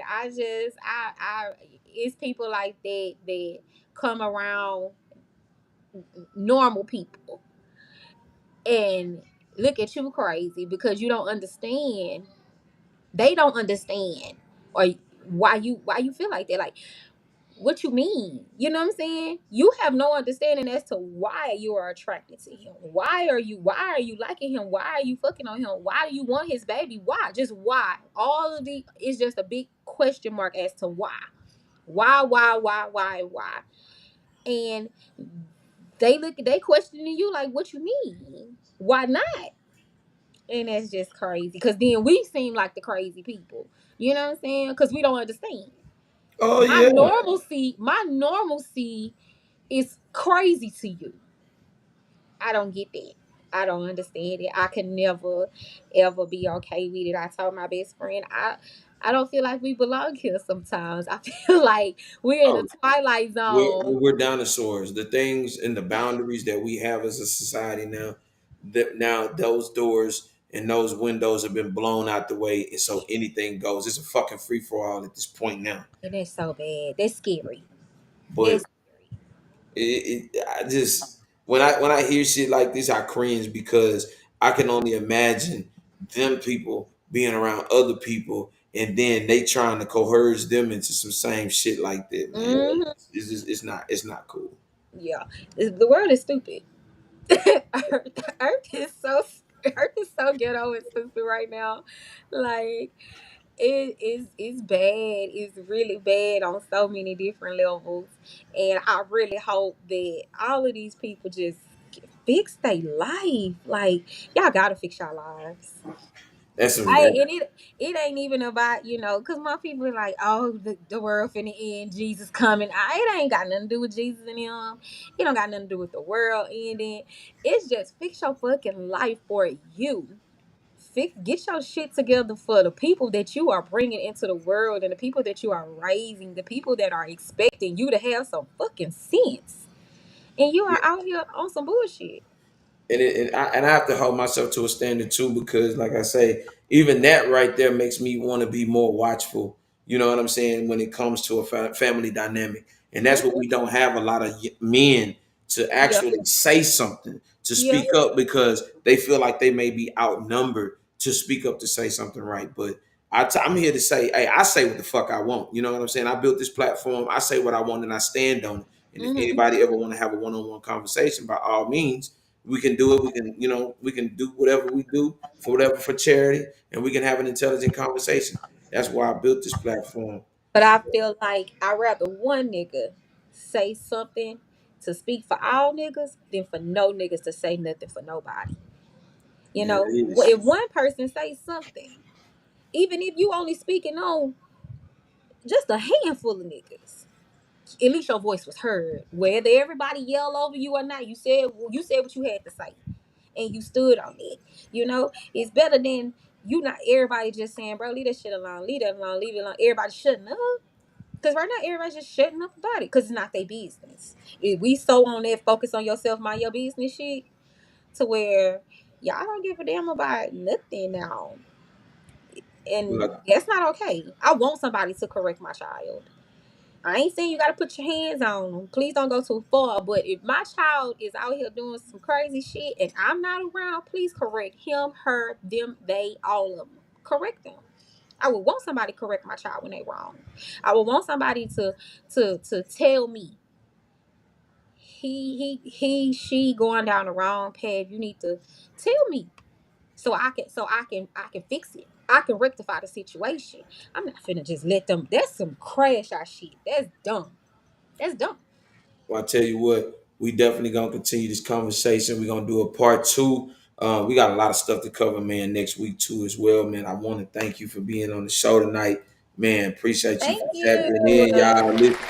It's people like that come around normal people and look at you crazy because you don't understand. They don't understand or why you feel like that. Like, what you mean? You know what I'm saying? You have no understanding as to why you are attracted to him. Why are you liking him? Why are you fucking on him? Why do you want his baby? Why? Just why? All of the it's just a big question mark as to why. Why? And they questioning you like, what you mean? Why not? And that's just crazy. Because then we seem like the crazy people. You know what I'm saying? Because we don't understand. Oh My yeah. normalcy is crazy to you. I don't get that. I don't understand it. I can never ever be okay with it. I told my best friend, I don't feel like we belong here sometimes. I feel like we're in a Oh, twilight zone. we're dinosaurs. The things and the boundaries that we have as a society now, that now those doors and those windows have been blown out the way, and so anything goes. It's a fucking free for all at this point now. And that's so bad. That's scary. But That's I just when I hear shit like this, I cringe because I can only imagine them people being around other people and then they trying to coerce them into some same shit like that, man. hmm It's not cool. yeah. The world is stupid. Earth is so Earth is so ghetto and stupid right now. Like it's bad. It's really bad on so many different levels. And I really hope that all of these people just fix their life. Like, y'all gotta fix your lives. That's some It ain't even about, because my people are like, oh, the world finna end, Jesus coming. It ain't got nothing to do with Jesus and him. It don't got nothing to do with the world ending. It's just fix your fucking life for you. Get your shit together for the people that you are bringing into the world and the people that you are raising, the people that are expecting you to have some fucking sense. And you are out here on some bullshit. and I have to hold myself to a standard too because, like I say, even that right there makes me want to be more watchful. You know what I'm saying when it comes to a family dynamic, and that's what Mhm. we don't have a lot of men to Yeah. actually say something to Yeah. speak up because they feel like they may be outnumbered to speak up to say something right. But I'm here to say, hey, I say what the fuck I want. You know what I'm saying? I built this platform. I say what I want and I stand on it. And if hmm anybody ever want to have a one-on-one conversation, by all means we can do it. We can do whatever we do for charity, and we can have an intelligent conversation. That's why I built this platform. But I feel like I'd rather one nigga say something to speak for all niggas than for no niggas to say nothing for nobody. Yeah, it is. If one person says something, even if you only speaking on just a handful of niggas, at least your voice was heard. Whether everybody yell over you or not, you said what you had to say, and you stood on it. It's better than you not everybody just saying, bro, leave that shit alone, leave that alone, leave it alone. Everybody shutting up. Because right now, everybody's just shutting up about it because it's not their business. If we so on that focus on yourself, mind your business shit, to where y'all don't give a damn about nothing now. And Like, that's not okay. I want somebody to correct my child. I ain't saying you got to put your hands on them. Please don't go too far. But if my child is out here doing some crazy shit and I'm not around, please correct him, her, them, they, all of them. Correct them. I would want somebody to correct my child when they wrong. I would want somebody to tell me she going down the wrong path. You need to tell me so I can fix it. I can rectify the situation. I'm not finna just let them. That's some crash out shit. That's dumb. That's dumb. well, I tell you what, we definitely gonna continue this conversation. We're gonna do a part two. We got a lot of stuff to cover, man, next week too as well, man. I want to thank you for being on the show tonight, man. Appreciate you Thank for tapping you. in, y'all. Listen.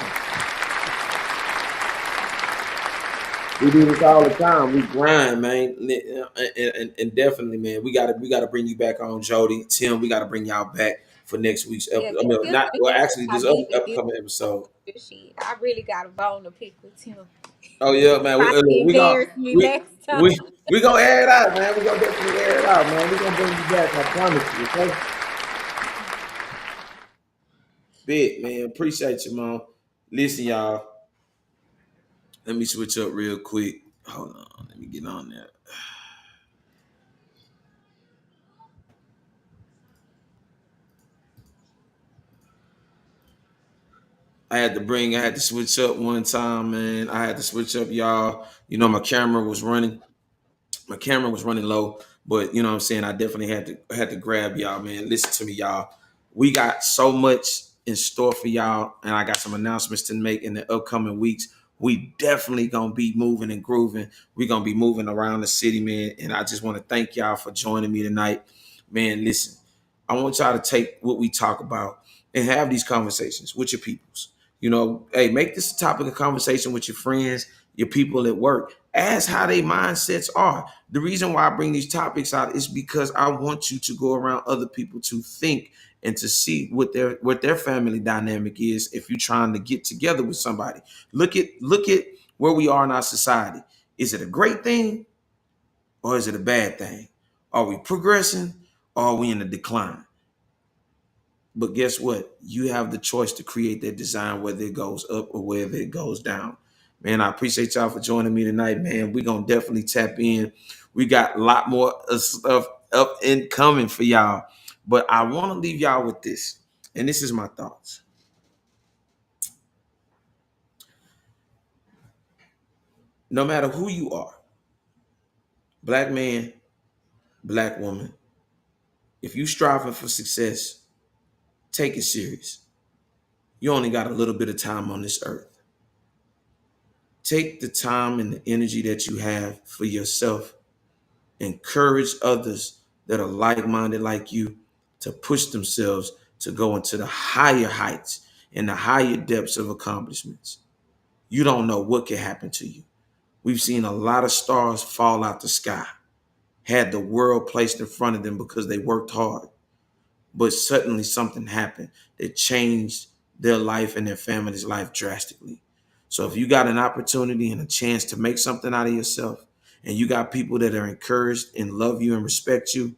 We do this all the time. We grind, man, and definitely, man, we gotta bring you back on, Jody. Tim, we gotta bring y'all back for next week's Yeah, episode. I mean, not well, actually, this upcoming episode. shit. I really got a bone to pick with him. Oh yeah, man. Try to embarrass me next time. We gonna air it out, man. We gonna definitely air it out, man. We gonna bring you back. I promise you. Okay. Big man, appreciate you, man. Listen, y'all. Let me switch up real quick. Hold on, let me get on there. I had to switch up one time, man. I had to switch up, y'all. You know, my camera was running low, but you know what I'm saying? I definitely had to grab y'all, man. Listen to me, y'all. We got so much in store for y'all, and I got some announcements to make in the upcoming weeks. We definitely gonna be moving and grooving. We're gonna be moving around the city, man. And I just want to thank y'all for joining me tonight. Man, listen, I want y'all to take what we talk about and have these conversations with your peoples. You know, hey, make this a topic of conversation with your friends, your people at work. Ask how their mindsets are. The reason why I bring these topics out is because I want you to go around other people to think and to see what their family dynamic is if you're trying to get together with somebody. Look at where we are in our society. Is it a great thing or is it a bad thing? Are we progressing or are we in a decline? But guess what? You have the choice to create that design, whether it goes up or whether it goes down. Man, I appreciate y'all for joining me tonight, man. We're going to definitely tap in. We got a lot more stuff up and coming for y'all. But I want to leave y'all with this. And this is my thoughts. No matter who you are, black man, black woman, if you striving for success, take it serious. You only got a little bit of time on this earth. Take the time and the energy that you have for yourself. Encourage others that are like-minded like you to push themselves to go into the higher heights and the higher depths of accomplishments. You don't know what can happen to you. We've seen a lot of stars fall out the sky, had the world placed in front of them because they worked hard. But suddenly something happened that changed their life and their family's life drastically. So if you got an opportunity and a chance to make something out of yourself, and you got people that are encouraged and love you and respect you,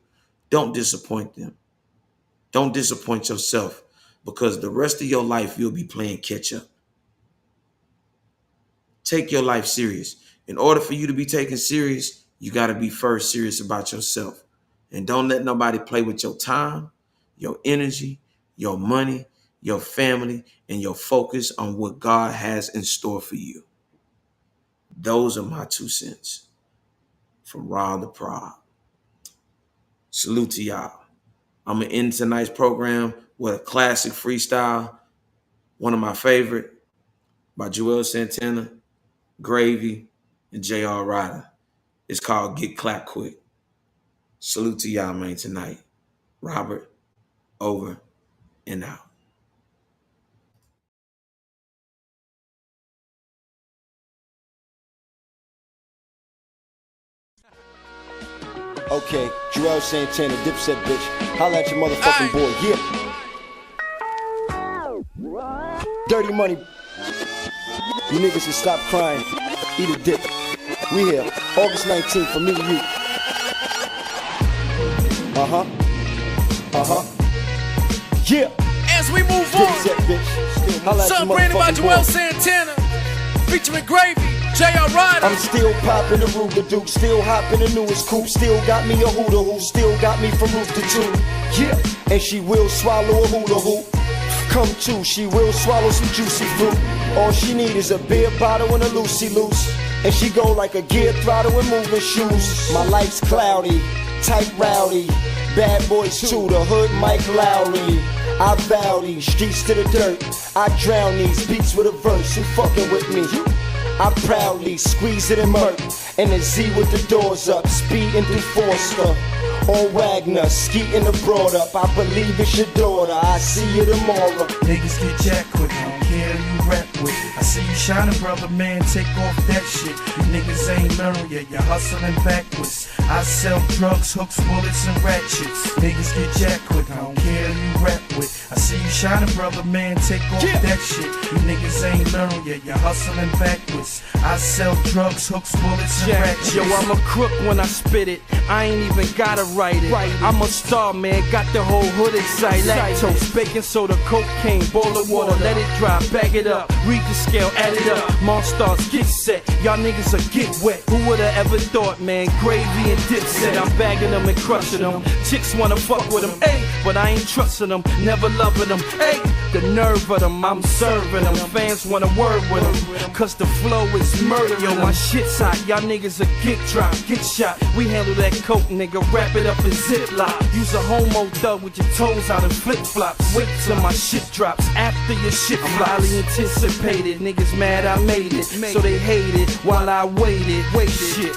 don't disappoint them. Don't disappoint yourself, because the rest of your life you'll be playing catch up. Take your life serious. In order for you to be taken serious, you got to be first serious about yourself. And don't let nobody play with your time, your energy, your money, your family, and your focus on what God has in store for you. Those are my 2 cents. From Raw to Prague. Salute to y'all. I'm going to end tonight's program with a classic freestyle, one of my favorite, by Joel Santana, Gravy, and J.R. Ryder. It's called Get Clapped Quick. Salute to y'all, man, tonight. Robert, over and out. Okay, Joel Santana, Dipset bitch. Holla at your motherfucking boy, yeah. Dirty money. You niggas should stop crying. Eat a dick. We here, August 19th for me and you. Yeah. As we move on, celebrated by Joel Santana, featuring Gravy. J.R. Ryder. I'm still popping the Ruger Duke, still hopping the newest coupe, still got me a hooter hoop, still got me from roof to tooth. Yeah, and she will swallow a hula hoop. Come to, she will swallow some juicy fruit. All she need is a beer bottle and a loosey loose, and she go like a gear throttle and moving shoes. My life's cloudy, tight rowdy, bad boys too, the hood Mike Lowry. I vow these streets to the dirt, I drown these beats with a verse. Who fucking with me? I proudly squeeze it in murk, and a Z with the doors up, speeding through Forster. On Wagner, skeeting the broad up. I believe it's your daughter, I see you tomorrow. Niggas get jacked quick, I don't care you rap with. I see you shining, brother, man, take off that shit. You niggas ain't learned yet, you're hustling backwards. I sell drugs, hooks, bullets, and ratchets. Niggas get jacked quick, I don't care who you rap with. I see you shining, brother, man, take off that shit. You niggas ain't learned yet, you're hustling backwards. I sell drugs, hooks, bullets, and ratchets. Yo, I'm a crook when I spit it. I ain't even gotta write it. I'm a star, man, got the whole hood excited. Lactose, baking soda, cocaine, boil of water, let it dry, bag it up, read the scale, add it up. Monsters, get set, y'all niggas will get wet. Who would've ever thought, man, gravy and dipset. I'm bagging them and crushing them. Chicks wanna fuck with them, ayy, but I ain't trusting them, never loving them, ayy. The nerve of them, I'm serving them. Fans wanna word with them, cause the flow is murder. Yo, my shit's hot, y'all niggas will get dropped, get shot. We handle that coke, nigga, wrap it up in Ziploc. Use a homo thug with your toes out and flip-flops. Wait till my shit drops, after your shit flops. I'm highly anticipated, niggas mad I made it, so they hate it while I waited. Shit,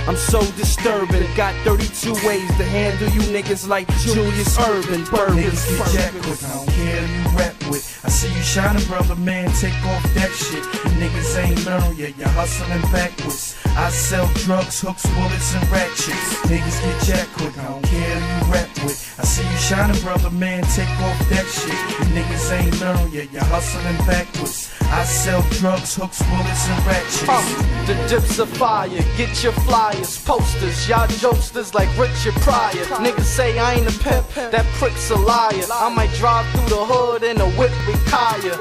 I'm so disturbing. Got 32 ways to handle you niggas like Julius Urban. Niggas get jacked quick, I don't care who you rap with. I see you shining, brother, man, take off that shit. You niggas ain't learned yet, you're hustling backwards. I sell drugs, hooks, bullets, and ratchets. Niggas get jacked quick, I don't care who you rap with. I see you shining, brother, man, take off that shit. You niggas ain't learned yet, you're hustling backwards. I sell drugs, hooks, bullets, and ratchets. The dips of fire, get your flyers, posters, y'all jokesters like Richard Pryor. Niggas say I ain't a pimp, that prick's a liar. I might drive through the hood in a whip with Kaya.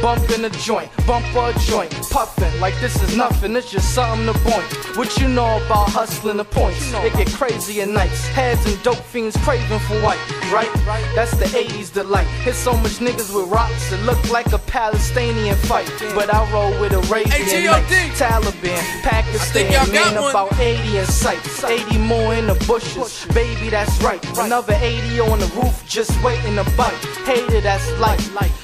Bump in a joint, bumper a joint, puffin' like this is nothing, it's just something to point. What you know about hustling the points? It get crazy at nights, heads and dope fiends craving for white, right? That's the 80s delight. Hit so much niggas with rocks, it look like a Palestinian fight. But I roll with Arabian Nights, Taliban, Pakistan, man, about 80 in sight. 80 more in the bushes, baby, that's right. Another 80 on the roof, just waiting to bite. Hater, that's light.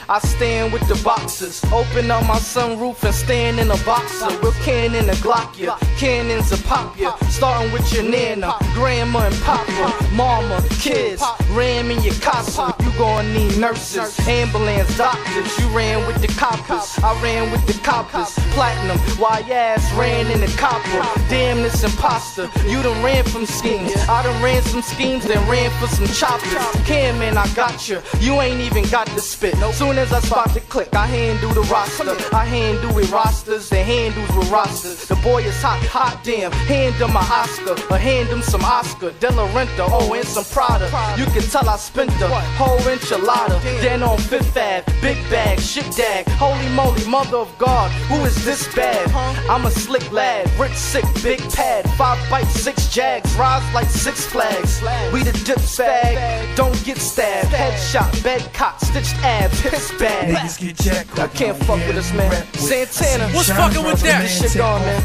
I stand with the boxes, open up my sunroof and stand in a boxer. With cannon and Glock ya, cannons will pop ya. Starting with your nana, grandma and papa, mama, kids, ram in your casa. You gon' need nurses, ambulance, doctors. You ran with the coppers, I ran with the coppers. Platinum, why your ass ran in the copper. Damn, this imposter, you done ran from schemes. I done ran some schemes, then ran for some choppers. Cam, man, I got you, you ain't even got to spit. Soon as I spot the click, I handle the roster. I handle with rosters and handles with rosters. The boy is hot, hot damn. Hand him my Oscar, or hand him some Oscar, De La Renta, oh, and some Prada. You can tell I spent the whole enchilada. Then on Fifth Ave, big bag, shit dag. Holy moly, mother of God, who is this bad? I'm a slick lad, rich, sick, big pad. 5 bites, 6 jags, rise like 6 flags. We the dip fag, don't get stabbed. Headshot, bed cop, stitched abs, piss bad. Niggas get jacked, I can't fuck with us, man. Santana, what's fucking with that? Shit on, man.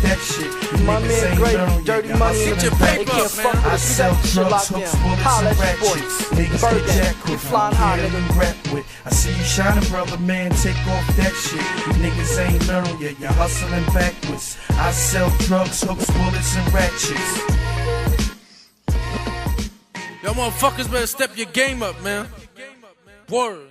My man great, dirty money, get your they can't fuck with us. We got this shit locked down. Holla at your boy. Niggas get jacked, we flying high, nigga. I see you shining, brother, man, take off that shit. You niggas ain't learned yet, you're hustling backwards. I sell drugs, hooks, bullets, and ratchets. Y'all motherfuckers better step your game up, man. Word.